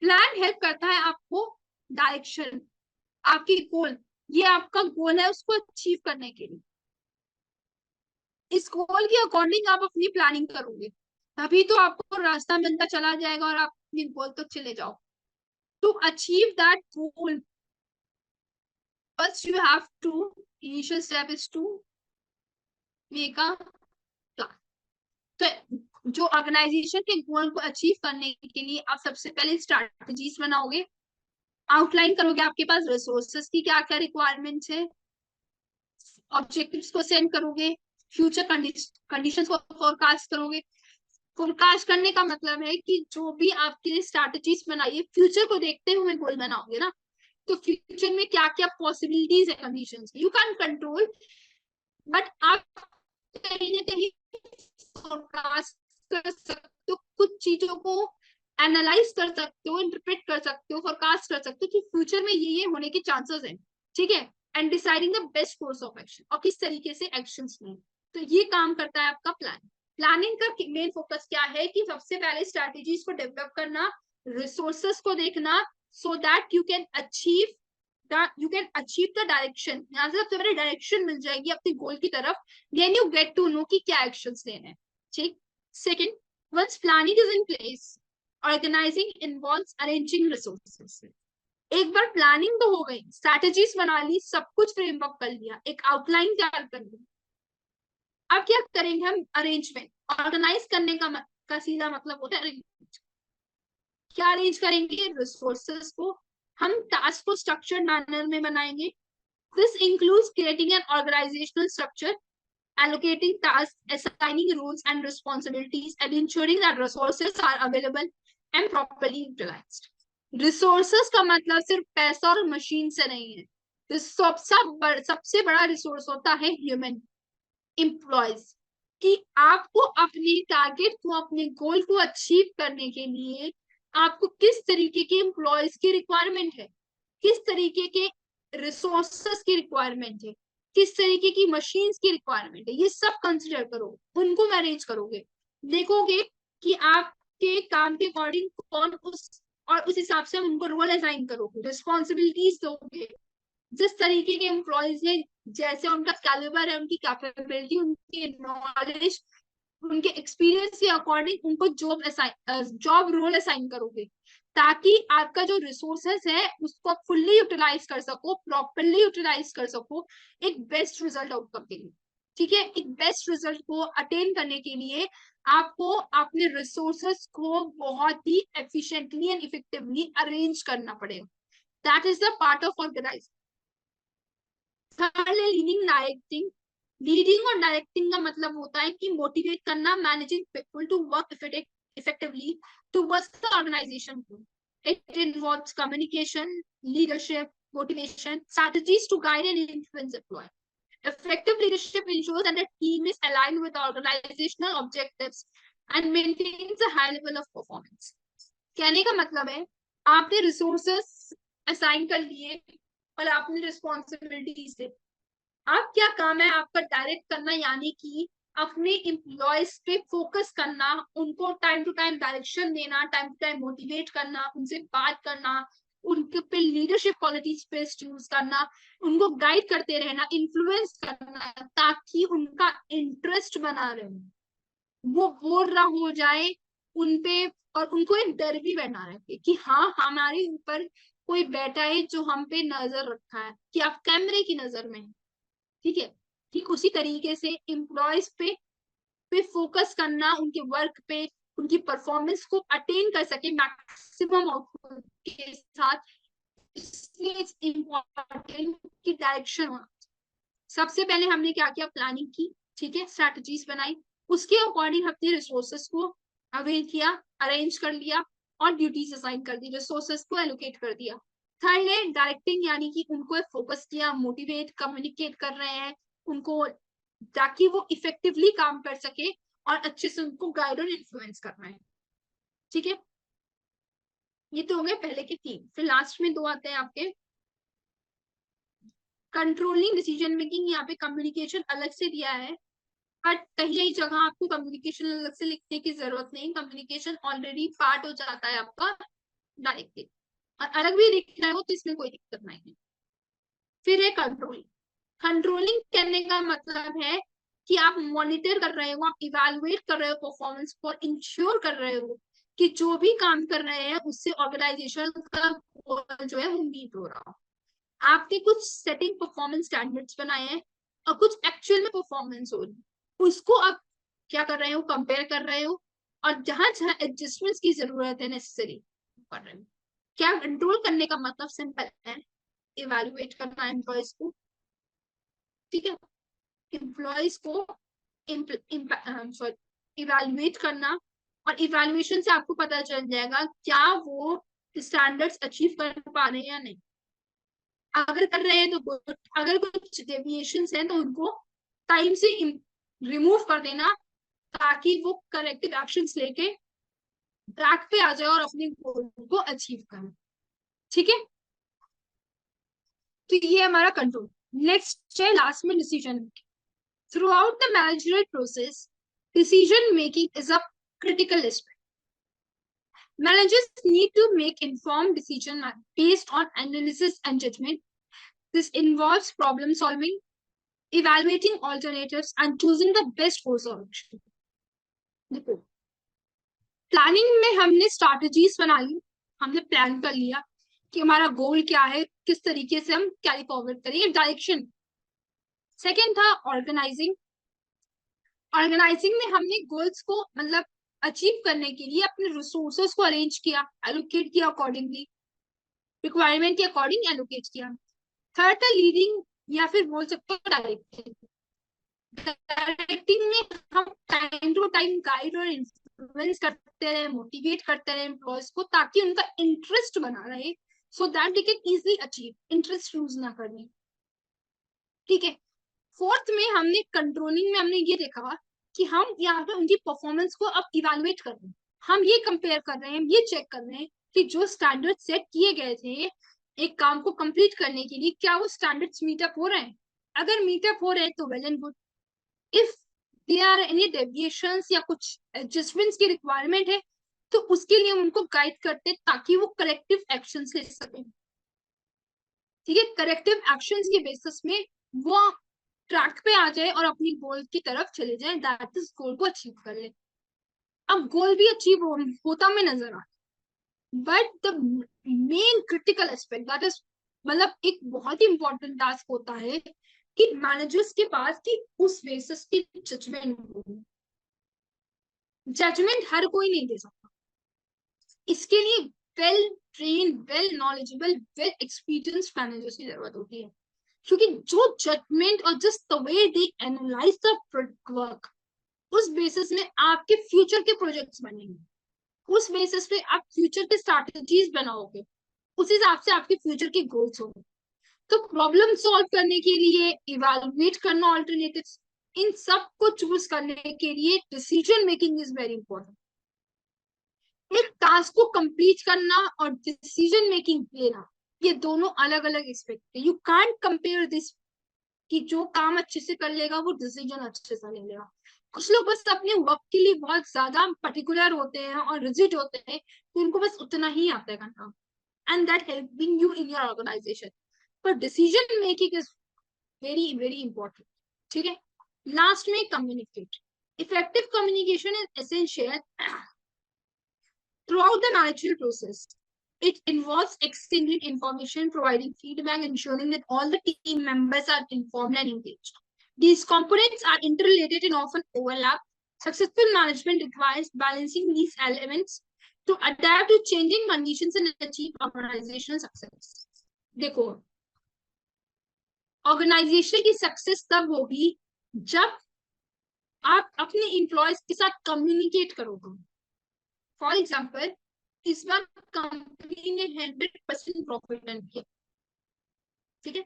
प्लान हेल्प करता है आपको डायरेक्शन, आपकी गोल, ये आपका गोल है उसको अचीव करने के लिए। इस गोल के अकॉर्डिंग आप अपनी प्लानिंग करोगे, तभी तो आपको रास्ता मिलता चला जाएगा और आप अपने गोल तक चले जाओ। To achieve that goal, first you have to, initial step is to make a plan. तो जो ऑर्गेनाइजेशन के गोल को अचीव करने के लिए आप सबसे पहले स्ट्रैटेजीज बनाओगे, आउटलाइन करोगे आपके पास रिसोर्सेस की क्या क्या रिक्वायरमेंट्स है, ऑब्जेक्टिव्स को सेंड करोगे, फ्यूचर कंडीशंस को फोरकास्ट करोगे। फोरकास्ट करने का मतलब है कि जो भी आपके लिए स्ट्रैटेजीज बनाइए, फ्यूचर को देखते हुए गोल बनाओगे ना, तो फ्यूचर में क्या क्या पॉसिबिलिटीज है conditions, you can control, but आप कहीं ना कहीं फोरकास्ट कर सकते हो, कुछ चीजों को एनालाइज कर सकते हो, इंटरप्रेट कर सकते हो, फोरकास्ट कर सकते हो कि फ्यूचर में ये होने के चांसेस हैं, ठीक है, and deciding the best course of action, और किस तरीके से एक्शंस लें। तो ये काम करता है आपका प्लान। प्लानिंग का मेन फोकस क्या है कि सबसे पहले स्ट्रैटेजीज को डेवलप करना, रिसोर्सेस को देखना, सो that you can achieve the direction. यहाँ से सबसे पहले डायरेक्शन मिल जाएगी अपने गोल की तरफ, then you get to know कि क्या एक्शंस लेने हैं, ठीक। Second, once planning is in place, organizing involves arranging resources. एक बार प्लानिंग तो हो गई, स्ट्रैटेजीज बना ली, सब कुछ फ्रेमवर्क कर लिया, एक आउटलाइन तैयार कर ली, अब क्या करेंगे हम, अरेंजमेंट। ऑर्गेनाइज करने का सीधा मतलब होता है अरेंज। क्या अरेंज करेंगे, रिसोर्सेस को हम टास्क को स्ट्रक्चर्ड मैनर में बनाएंगे। This includes creating an organisational structure, allocating tasks, assigning roles and responsibilities, and ensuring that resources are available and properly utilized. Resources का मतलब सिर्फ पैसा और मशीन से नहीं है, तो सबसे बड़ा रिसोर्स होता है ह्यूमन एम्प्लॉयज, कि आपको अपने टारगेट को, अपने गोल को अचीव करने के लिए आपको किस तरीके के एम्प्लॉयज की रिक्वायरमेंट है, किस तरीके के रिसोर्सेस की रिक्वायरमेंट है, किस तरीके की मशीन्स की रिक्वायरमेंट है, ये सब कंसिडर करो, उनको मैनेज करोगे, देखोगे कि आपके काम के अकॉर्डिंग कौन उस हिसाब से उनको रोल असाइन करोगे, रिस्पॉन्सिबिलिटीज दोगे। जिस तरीके के एम्प्लॉयज है, जैसे उनका कैलिबर है, उनकी कैपेबिलिटी, उनकी नॉलेज, उनके एक्सपीरियंस के अकॉर्डिंग उनको जॉब रोल असाइन करोगे, ताकि आपका जो रिसोर्सेस है उसको आप फुल्ली यूटिलाइज कर सको, प्रॉपरली यूटिलाइज कर सको एक बेस्ट रिजल्ट आउटकम के लिए, ठीक है। एक बेस्ट रिजल्ट को अटेन करने के लिए आपको अपने रिसोर्सेस को बहुत ही एफिशिएंटली एंड इफेक्टिवली अरेंज करना पड़ेगा, that is the part of organise. Third है लीडिंग डायरेक्टिंग। लीडिंग और डायरेक्टिंग का मतलब होता है कि मोटिवेट करना, managing people to work effectively towards the organisation goal. It involves communication, leadership, motivation, strategies to guide and influence employee. Effective leadership ensures that the team is aligned with organizational objectives and maintains a high level of performance. कहने का मतलब है आपने resources assign कर लिए और आपने responsibilities दे, आप क्या काम है आपका, डायरेक्ट करना, यानी कि अपने एम्प्लॉयज पे फोकस करना, उनको टाइम टू टाइम डायरेक्शन देना, टाइम टू टाइम मोटिवेट करना, उनसे बात करना, उनके पे लीडरशिप क्वालिटीज पे यूज करना, उनको गाइड करते रहना, इन्फ्लुएंस करना, ताकि उनका इंटरेस्ट बना रहे, वो बोर ना हो जाए उनपे, और उनको एक डर भी बना रखे कि हाँ हमारे ऊपर कोई बैठा है जो हम पे नजर रखा है, कि आप कैमरे की नजर में, ठीक है। ठीक उसी तरीके से एम्प्लॉयज पे फोकस करना, उनके वर्क पे, उनकी परफॉर्मेंस को अटेन कर सके मैक्सिमम आउटपुट के साथ, इसलिए इम्पोर्टेंट की डायरेक्शन होना। सबसे पहले हमने क्या किया, प्लानिंग की, ठीक है, स्ट्रैटेजीज बनाई, उसके अकॉर्डिंग अपने रिसोर्सेस को अवेल किया, अरेंज कर लिया और ड्यूटीज असाइन कर दी, रिसोर्सेस को एलोकेट कर दिया। थर्ड है डायरेक्टिंग, यानी कि उनको फोकस किया, मोटिवेट, कम्युनिकेट कर रहे हैं उनको, ताकि वो इफेक्टिवली काम कर सके और अच्छे से उनको गाइड और इन्फ्लुएंस करना है, ठीक है। ये तो हो गए पहले के तीन, फिर लास्ट में दो आते हैं आपके, कंट्रोलिंग डिसीजन मेकिंग। यहाँ पे कम्युनिकेशन अलग से दिया है, बट कहीं जगह आपको कम्युनिकेशन अलग से लिखने की जरूरत नहीं, कम्युनिकेशन ऑलरेडी पार्ट हो जाता है आपका डायरेक्टली, और अलग भी दिख रहा हो तो इसमें कोई दिक्कत नहीं है। फिर है कंट्रोलिंग। कंट्रोलिंग करने का मतलब है कि आप मॉनिटर कर रहे हो, आप इवेलुएट कर रहे हो परफॉर्मेंस को, इंश्योर कर रहे हो कि जो भी काम कर रहे हैं उससे ऑर्गेनाइजेशन का गोल जो है वो मीट हो रहा हो। आपने कुछ सेटिंग परफॉर्मेंस स्टैंडर्ड्स बनाए हैं और कुछ एक्चुअल में परफॉर्मेंस हो रही है, उसको आप क्या कर रहे हो, कंपेयर कर रहे हो, और जहां जहां एडजस्टमेंट्स की जरूरत है नेसेसरी कर रहे हो। क्या कंट्रोल करने का मतलब सिंपल है, इवेलुएट करना एम्प्लॉयज को, ठीक है, एम्प्लॉयज को सॉरी इवेलुएट करना, और इवेलुएशन से आपको पता चल जाएगा क्या वो स्टैंडर्ड्स अचीव कर पा रहे हैं या नहीं। अगर कर रहे हैं तो good, अगर कुछ डेविएशंस हैं तो उनको टाइम से रिमूव कर देना, ताकि वो करेक्टिव एक्शंस लेके ट्रैक पे आ जाए और अपने गोल को अचीव करें। ठीक है, तो ये हमारा कंट्रोल। नेक्स्ट है लास्ट में decision making. Throughout the managerial process, decision making is a critical aspect. Managers need to make informed decisions based on analysis and judgment. This involves problem solving, evaluating alternatives, and choosing the best course of action. देखो, planning में हमने strategies बना ली, हमने plan कर लिया कि हमारा गोल क्या है, किस तरीके से हम कैरी फॉरवर्ड करेंगे, डायरेक्शन। सेकेंड था ऑर्गेनाइजिंग। ऑर्गेनाइजिंग में हमने गोल्स को मतलब अचीव करने के लिए अपने रिसोर्सेस को अरेंज किया, एलोकेट किया, अकॉर्डिंगली रिक्वायरमेंट के अकॉर्डिंग एलोकेट किया। थर्ड था लीडिंग, या फिर बोल सकते हो डायरेक्टिंग। डायरेक्टिंग में हम टाइम टू टाइम गाइड और इन्फ्लुएंस करते रहे, मोटिवेट करते रहे एम्प्लॉयज को, ताकि उनका इंटरेस्ट बना रहे, so that they can easily achieve, interest lose ना करने। ठीक है, फोर्थ में हमने कंट्रोलिंग में हमने ये देखा कि हम यहाँ पे उनकी परफॉर्मेंस को अब इवेलुएट कर रहे हैं, हम ये कंपेयर कर रहे हैं, ये चेक कर रहे हैं कि जो स्टैंडर्ड सेट किए गए थे एक काम को कंप्लीट करने के लिए, क्या वो स्टैंडर्ड्स मीटअप हो रहे हैं। अगर मीटअप हो रहे हैं तो well and good, if there are any deviations या कुछ एडजस्टमेंट्स की रिक्वायरमेंट है तो उसके लिए उनको गाइड करते ताकि वो करेक्टिव एक्शंस ले सकें। ठीक है, करेक्टिव एक्शंस के बेसिस में वो ट्रैक पे आ जाए और अपनी गोल की तरफ चले जाए, दैट इज गोल को अचीव कर ले। अब गोल भी अचीव होता में नजर आ, but the main critical aspect that is, मतलब एक बहुत ही इंपॉर्टेंट टास्क होता है कि मैनेजर्स के पास कि उस बेसिस की जजमेंट हो। जजमेंट हर कोई नहीं दे सकता, इसके लिए well train, well knowledgeable, well experienced managers की जरूरत होती है, क्योंकि जो जजमेंट और just the way they analyse the work, उस बेसिस में आपके फ्यूचर के प्रोजेक्ट्स बनेंगे, उस बेसिस पे आप फ्यूचर के स्ट्रैटेजीज बनाओगे, उस हिसाब से आपके फ्यूचर के गोल्स होंगे। तो प्रॉब्लम सॉल्व करने के लिए, इवैल्यूएट करना ऑल्टरनेटिव्स, इन सब को चूज करने के लिए decision making is very important. एक टास्क को कंप्लीट करना और डिसीजन मेकिंग लेना, ये दोनों अलग अलग एस्पेक्ट है। यू कांट कंपेयर दिस कि जो काम अच्छे से कर लेगा वो डिसीजन अच्छे से ले लेगा। कुछ लोग बस अपने वर्क के लिए बहुत ज्यादा पर्टिकुलर होते हैं और रिजिड होते हैं, तो उनको बस उतना ही आता है करना, and that helping you in your organisation. पर decision making is very very important. ठीक है, लास्ट में communicate. Effective communication is essential throughout the managerial process. It involves exchanging information, providing feedback, ensuring that all the team members are informed and engaged. These components are interrelated and often overlap. Successful management requires balancing these elements to adapt to changing conditions and achieve organizational success. देखो, organisation की success तब होगी जब आप अपने employees के साथ communicate करोगे। फॉर एग्जाम्पल, इस बार कंपनी ने 100% प्रॉफिट अर्न किया, ठीक है,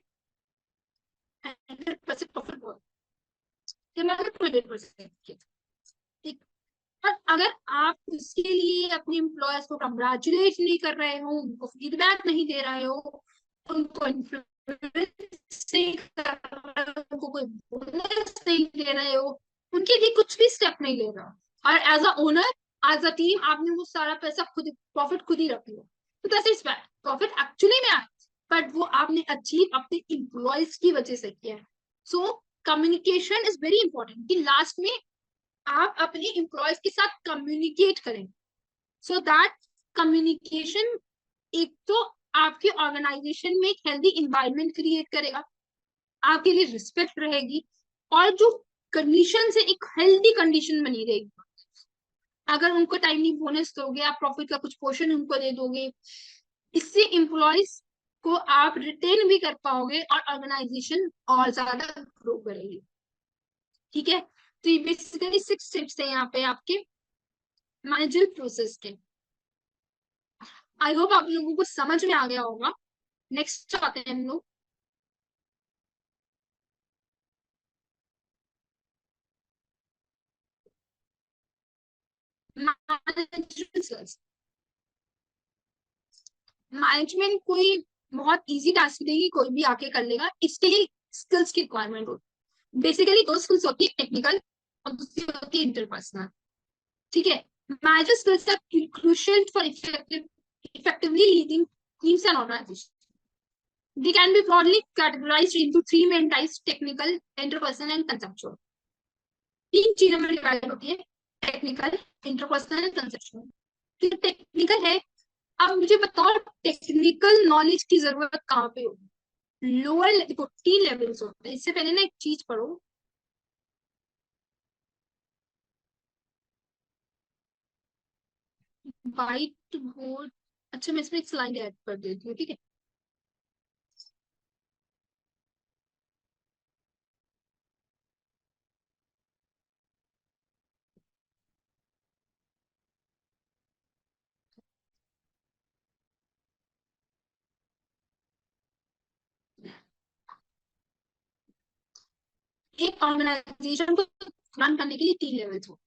100% प्रॉफिट हुआ, 100% किया, ठीक। और अगर आप उसके लिए अपने एम्प्लॉयज को कंग्रेचुलेट नहीं कर रहे हो, उनको फीडबैक नहीं दे रहे हो, उनको इन्फ्लुएंस नहीं कर रहे हो, उनको कोई बोनस नहीं दे रहे हो, उनके लिए कुछ भी स्टेप नहीं ले रहा, और as a owner, as a team आपने वो सारा पैसा खुद, प्रॉफिट खुद ही रख लिया, तो that is bad. Profit actually में आया, बट वो आपने अचीव अपने एम्प्लॉयज की वजह से किया है। So communication is very important कि लास्ट में आप अपने एम्प्लॉयज के साथ कम्युनिकेट करें, सो दैट कम्युनिकेशन एक तो आपके ऑर्गेनाइजेशन में एक हेल्दी इन्वायरमेंट क्रिएट करेगा, आपके लिए रिस्पेक्ट रहेगी, और जो कंडीशन से एक हेल्दी कंडीशन बनी रहेगी। अगर उनको टाइमली बोनस दोगे, आप प्रॉफिट का कुछ पोर्शन उनको दे दोगे, इससे एम्प्लॉयज को आप रिटेन भी कर पाओगे और ऑर्गेनाइजेशन और ज्यादा ग्रो करेगी। ठीक है, तो ये बेसिकली 6 स्टेप्स है यहाँ पे आपके मैनेजर प्रोसेस के। आई होप आप लोगों को समझ में आ गया होगा। नेक्स्ट आते हैं हम लोग मैनेजमेंट कोई बहुत इजी टास्क नहीं है, कोई भी आके कर लेगा, इसके लिए स्किल्स की रिक्वायरमेंट होती है। बेसिकली दो स्किल्स होती है, टेक्निकल और दूसरी होती है इंटरपर्सनल। ठीक है, manager skills are crucial for effectively leading teams and organizations. They can be broadly categorized into three main types: technical, interpersonal and conceptual. तीन चीजों में डिवाइड होती है, टेक्निकल, इंटरपर्सनल एंड कंसेप्चुअल। तो टेक्निकल है, अब मुझे बताओ टेक्निकल नॉलेज की जरूरत कहाँ पे होगी? लोअर, देखो 3 लेवल्स होते हैं। इससे पहले ना एक चीज पढ़ो, व्हाइट बोर्ड। अच्छा, मैं इसमें एक स्लाइड ऐड कर देती हूँ, ठीक है। एक ऑर्गेनाइजेशन को रन करने के लिए 3 लेवल्स होते हैं।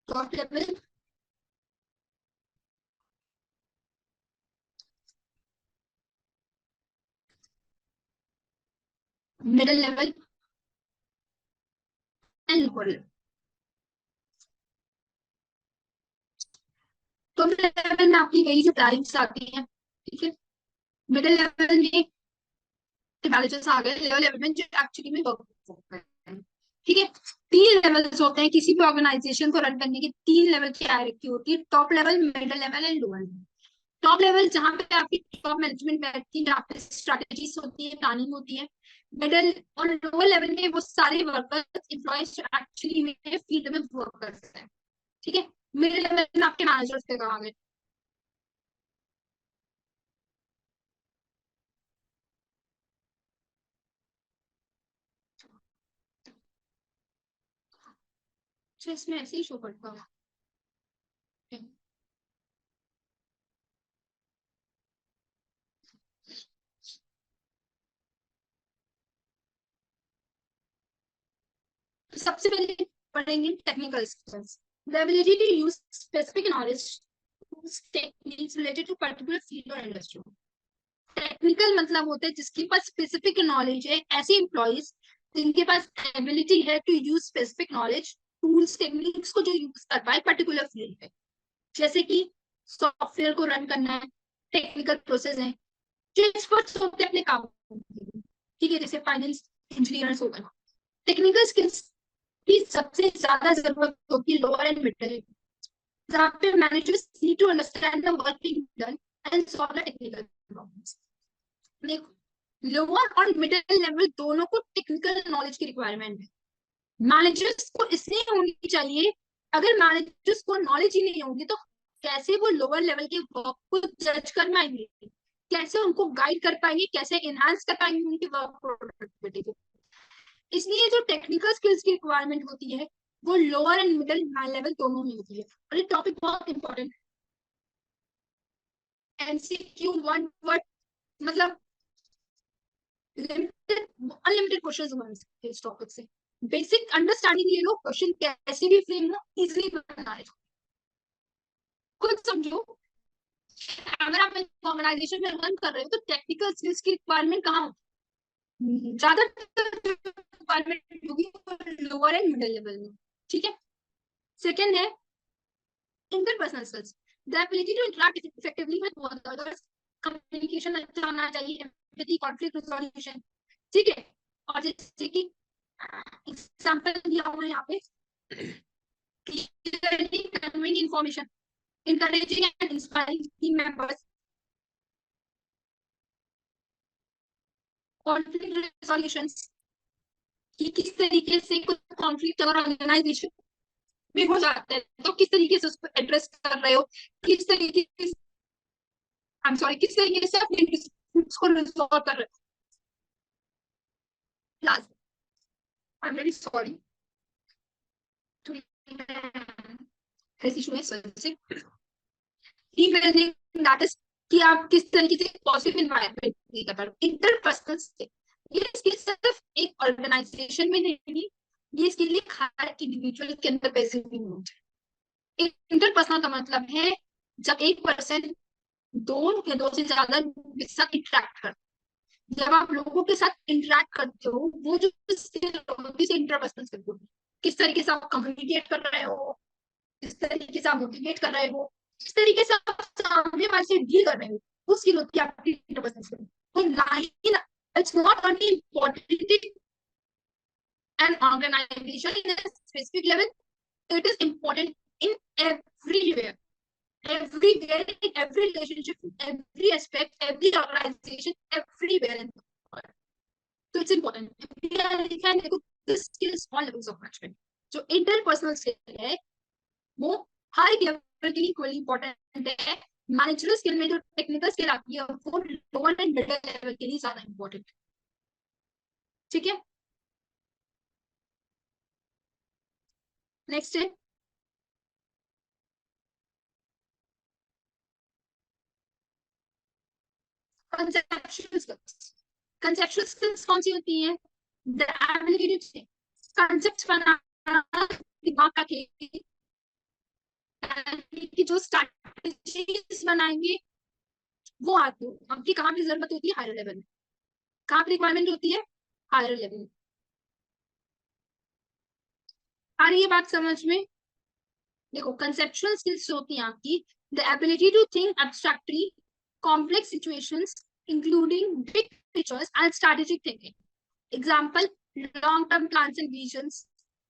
Top level, middle level and lower level. Top level में आपकी वही जो टाइप्स आती हैं, ठीक है। मिडिल लेवल में मैनेजर्स आ गए, लोअर लेवल में जो एक्चुअली में वर्क करते हैं, ठीक है। 3 लेवल्स होते हैं किसी भी ऑर्गेनाइजेशन को रन करने की। 3 लेवल की हायरार्की होती है, top level, middle level and lower level. Top level जहाँ पे आपकी टॉप मैनेजमेंट बैठती है, जहाँ पे स्ट्रेटेजीज होती है, प्लानिंग होती है। मिडिल और लोअर लेवल में वो सारे वर्कर्स, एम्प्लॉयज एक्चुअली में फील्ड में वर्क करते हैं, ठीक है। मिडिल लेवल में आपके मैनेजर्स के काम है। तो इसमें ऐसे ही शो करता है। सबसे पहले पढ़ेंगे technical skills, the ability to use specific knowledge, tools, techniques related to particular field or industry. Technical मतलब होता है जिसके पास स्पेसिफिक नॉलेज है, ऐसे एम्प्लॉइज जिनके पास एबिलिटी है to use specific knowledge, tools, techniques को जो यूज कर पाए पर्टिकुलर फील्ड पे। जैसे कि सॉफ्टवेयर को रन करना है, टेक्निकल प्रोसेस है, जो एक्सपर्ट्स होते हैं अपने काम में, ठीक है, जैसे फाइनेंस इंजीनियर्स हो गए। टेक्निकल स्किल्स की सबसे ज्यादा जरूरत होती है लोअर एंड मिडिल, जहाँ पे managers need to understand the work being done and solve the technical problems. Lower और मिडिल लेवल दोनों को टेक्निकल नॉलेज की रिक्वायरमेंट है। मैनेजर्स को इसलिए होनी चाहिए, अगर मैनेजर्स को नॉलेज ही नहीं होगी तो कैसे वो लोअर लेवल के वर्क को जज कर पाएंगे, कैसे उनको गाइड कर पाएंगे, कैसे एनहांस कर पाएंगे उनकी वर्क प्रोडक्टिविटी को। इसलिए जो टेक्निकल स्किल्स की रिक्वायरमेंट होती है वो लोअर एंड मिडिल लेवल दोनों में होती है। और ये टॉपिक बहुत इंपॉर्टेंट है। एमसीक्यू वन वर्ड मतलब लिमिटेड, अनलिमिटेड क्वेश्चंस बन सकते हैं इस टॉपिक से। बेसिक अंडरस्टैंडिंग ले लो, क्वेश्चन कैसे भी फ्रेम हो, इजीली बनाए, खुद समझो। अगर आप ऑर्गेनाइजेशन में रन कर रहे हो तो टेक्निकल स्किल्स की रिक्वायरमेंट कहाँ होगी? ज्यादातर रिक्वायरमेंट होगी लोअर एंड मिडिल लेवल में, ठीक है। सेकेंड है interpersonal skills, the ability to interact effectively with others, communication अच्छा होना चाहिए, empathy, conflict resolution, ठीक है। और जैसे कि एग्जांपल दिया हुआ है यहाँ पे, clearly conveying information, encouraging and inspiring team members, conflict resolutions, कि किस तरीके से कुछ कॉन्फ्लिक्ट अगर ऑर्गेनाइजेशन में हो जाता है तो किस तरीके से उसको एड्रेस कर रहे हो, किस तरीके से किस तरीके से अपने डिस्प्यूट्स को रिजॉल्व कर रहे हो। Last, I am very sorry to issue है से टीम बिल्डिंग, दैट इज कि आप किस तरीके से पॉजिटिव एनवायरनमेंट क्रिएट कर रहे हो। इंटरपर्सनल से ये स्किल सिर्फ एक ऑर्गेनाइजेशन में नहीं, ये स्किल हर इंडिविजुअल के अंदर पैसे भी होते हैं। इंटरपर्सनल का मतलब है जब एक पर्सन दो या दो से ज्यादा लोगों के साथ इंटरेक्ट करते, जब आप लोगों के साथ इंटरेक्ट करते हो, वो जो स्किल होती है इंटरपर्सनल स्किल होती है। किस तरीके से आप कम्युनिकेट कर रहे हो, किस तरीके से आप मोटिवेट कर रहे हो, किस तरीके से आप सामने वाले से डील कर रहे हो, वो स्किल होती है आपकी इंटरपर्सनल स्किल। तो line, it's not only important an organization in a specific level, it is important in everywhere, everywhere, in every relationship, in every aspect, every organization, everywhere in the world. So it's important. We can the skills, all levels of management. जो interpersonal skill है वो हर एक level के लिए equally important है। Managerial skill में जो technical skill आती है वो लोअर एंड मिडिल लेवल के लिए ज्यादा इंपॉर्टेंट है, ठीक है। नेक्स्ट है कंसेप्चुअल स्किल्स। कंसेप्चुअल स्किल्स कौन सी होती हैं? द एबिलिटी टू कंसेप्ट्स बनाना, दिमाग का खेल, कि जो स्ट्रैटेजीज बनाएंगे वो आपको आपकी कहाँ पे जरूरत होती है? हायर लेवल में। कहाँ पे रिक्वायरमेंट होती है? हायर लेवल में। आ रही है बात समझ में? देखो कंसेप्चुअल स्किल्स होती हैं आपकी the ability to think abstractly, complex situations including big pictures and strategic thinking. Example, long term plans and visions,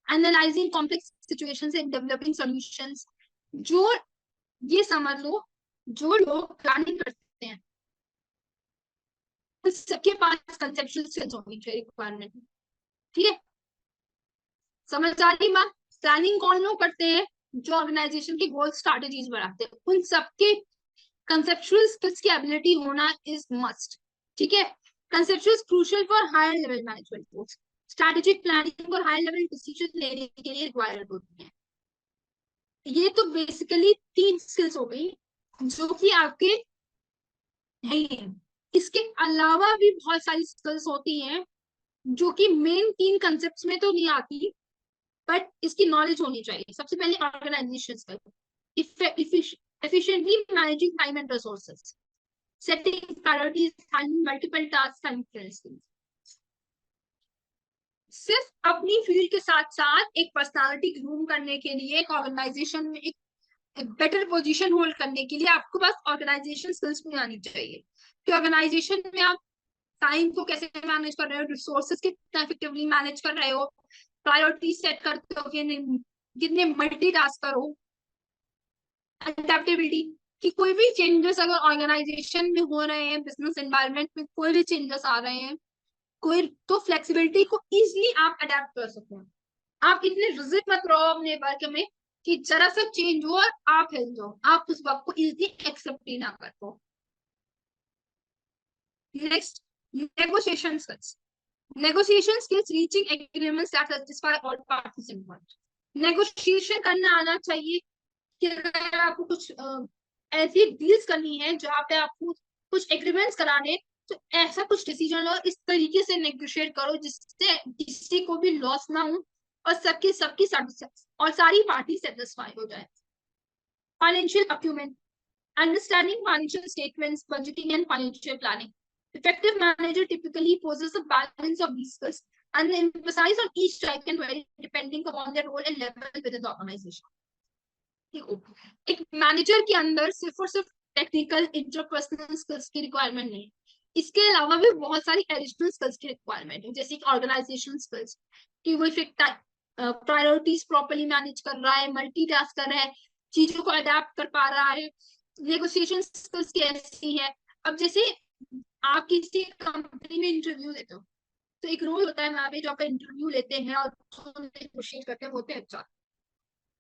analysing complex situations and developing solutions. जो ये समझ लो, जो लोग प्लानिंग करते हैं सबके पास कंसेप्चुअल स्किल्स होनी चाहिए रिक्वायरमेंट, ठीक है। समझ आ रही बात? प्लानिंग कौन लोग करते हैं? जो ऑर्गेनाइजेशन की गोल स्ट्रैटेजीज बनाते हैं, उन सबके कंसेप्चुअल स्किल्स की एबिलिटी होना इज मस्ट, ठीक है। Conceptual crucial for higher level management goals, strategic planning और हायर लेवल डिसीजन लेने के लिए रिक्वायर्ड होती है। ये तो बेसिकली 3 स्किल्स हो गई जो कि आपके हैं। इसके अलावा भी बहुत सारी स्किल्स होती हैं जो कि मेन 3 कंसेप्ट्स में तो नहीं आती, बट इसकी नॉलेज होनी चाहिए। सबसे पहले organisation skill, efficiently managing time and resources, setting priorities, handling multiple tasks simultaneously। सिर्फ अपनी फील्ड के साथ साथ एक पर्सनालिटी ग्रूम करने के लिए, एक ऑर्गेनाइजेशन में एक बेटर पोजीशन होल्ड करने के लिए आपको बस ऑर्गेनाइजेशन स्किल्स भी आनी चाहिए कि ऑर्गेनाइजेशन में आप टाइम को कैसे मैनेज कर रहे हो, रिसोर्सेज कितना इफेक्टिवली मैनेज कर रहे हो, प्रायोरिटी सेट करते हो कि नहीं, कितने मल्टीटास्कर हो, अडेप्टेबिलिटी कि कोई भी चेंजेस अगर ऑर्गेनाइजेशन में हो रहे हैं, बिजनेस एनवायरनमेंट में कोई भी चेंजेस आ रहे हैं, कोई तो फ्लेक्सिबिलिटी को इजीली आप अडेप्ट कर सकते हैं। आप इतने रिजिड मत रहो अपने वर्क में कि जरा सा चेंज हो और आप हिल जाओ, आप उस वक्त को इजीली एक्सेप्ट ही ना कर पाओ। Next, negotiation skills. Negotiation skills reaching agreements that satisfy all parties involved. Negotiation करना आना चाहिए कि अगर आपको कुछ ऐसी डील्स करनी है जहाँ पे आपको कुछ एग्रीमेंट्स कराने, तो ऐसा कुछ डिसीजन लो, इस तरीके से नेगोशिएट करो जिससे किसी को भी लॉस ना हो और सबकी और सारी पार्टी सेटिस्फाई हो जाए। Financial acumen, understanding financial statements, budgeting and financial planning. Effective manager typically possesses a balance of these skills and emphasize on each type can vary depending upon their role and level within the organization. देखो, एक manager के अंदर सिर्फ और सिर्फ technical interpersonal skills की requirement नहीं, इसके अलावा भी बहुत सारी एडिशनल स्किल्स की रिक्वायरमेंट है, जैसे कि ऑर्गेनाइजेशन स्किल्स, कि वो प्रायोरिटीज प्रॉपर्ली मैनेज कर रहा है, मल्टीटास्क कर रहा है, चीजों को अडेप्ट कर पा रहा है, नेगोशिएशन स्किल्स कैसी है। अब जैसे आप किसी कंपनी में इंटरव्यू देते हो, तो एक रोल होता है वहां पे जो आपका इंटरव्यू लेते हैं और नेगोशिएट करते हैं, होते हैं एचआर।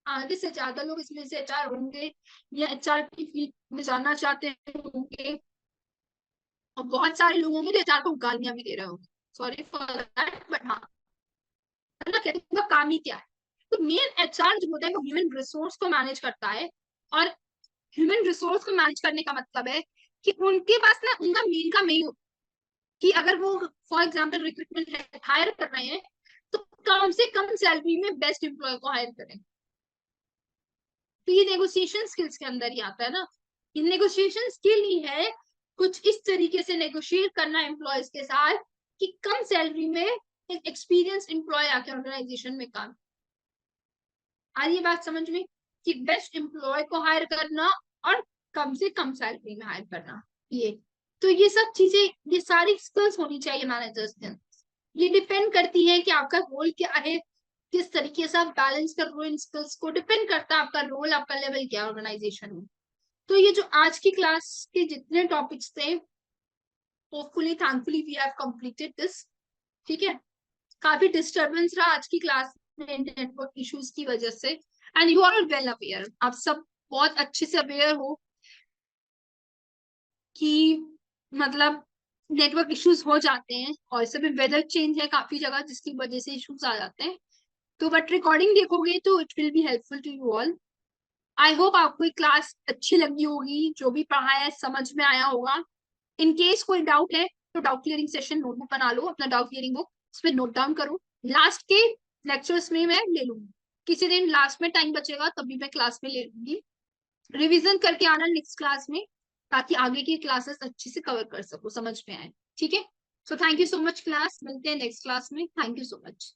आधे से ज्यादा लोग इसमें से एचआर होंगे या एचआर की फील्ड में जाना चाहते होंगे, और बहुत सारे लोग होंगे जो एचआर को गालियां भी दे रहे होंगे, सॉरी फॉर दैट, बट हाँ, है ना, कहते हैं उनका काम ही क्या है। तो मेन एचआर जो होता है वो ह्यूमन रिसोर्स को मैनेज करता है, और ह्यूमन रिसोर्स को मैनेज करने का मतलब है कि उनके पास ना उनका मेन काम यही हो कि अगर वो फॉर एग्जाम्पल रिक्रूटमेंट हायर कर रहे हैं, तो कम से कम सैलरी में बेस्ट एम्प्लॉय को हायर करें। तो ये नेगोशिएशन स्किल्स के अंदर ही आता है ना, ये नेगोशिएशन स्किल ही है, कुछ इस तरीके से नेगोशिएट करना एम्प्लॉयज के साथ कि कम सैलरी में एक एक्सपीरियंस एम्प्लॉय आके ऑर्गेनाइजेशन में काम। आ रही है बात समझ में, कि बेस्ट एम्प्लॉय को हायर करना और कम से कम सैलरी में हायर करना, ये तो ये सब चीजें, ये सारी स्किल्स होनी चाहिए मैनेजर्स के अंदर। ये डिपेंड करती है कि आपका रोल क्या है, किस तरीके से आप बैलेंस कर रहे हो इन स्किल्स को, डिपेंड करता है आपका रोल, आपका लेवल क्या है ऑर्गेनाइजेशन में। तो ये जो आज की क्लास के जितने टॉपिक्स थे, hopefully thankfully we have completed this. ठीक है, काफी डिस्टरबेंस रहा आज की क्लास में नेटवर्क इश्यूज की वजह से, and you are well aware, आप सब बहुत अच्छे से अवेयर हो कि मतलब नेटवर्क इश्यूज हो जाते हैं, और इससे भी वेदर चेंज है काफी जगह जिसकी वजह से इश्यूज आ जाते हैं। तो बट रिकॉर्डिंग देखोगे तो it will be helpful to you all. I hope आपको क्लास अच्छी लगी होगी, जो भी पढ़ाया है समझ में आया होगा। इन केस कोई डाउट है तो डाउट क्लियरिंग सेशन नोटबुक बना लो, अपना डाउट क्लियरिंग बुक उस पर नोट डाउन करो, लास्ट के लेक्चर्स में मैं ले लूंगी, किसी दिन लास्ट में टाइम बचेगा तभी मैं क्लास में ले लूंगी। रिवीजन करके आना नेक्स्ट क्लास में, ताकि आगे की क्लासेस अच्छे से कवर कर सको, समझ में आए। ठीक है, so thank you so much class, मिलते हैं नेक्स्ट क्लास में, थैंक यू सो मच।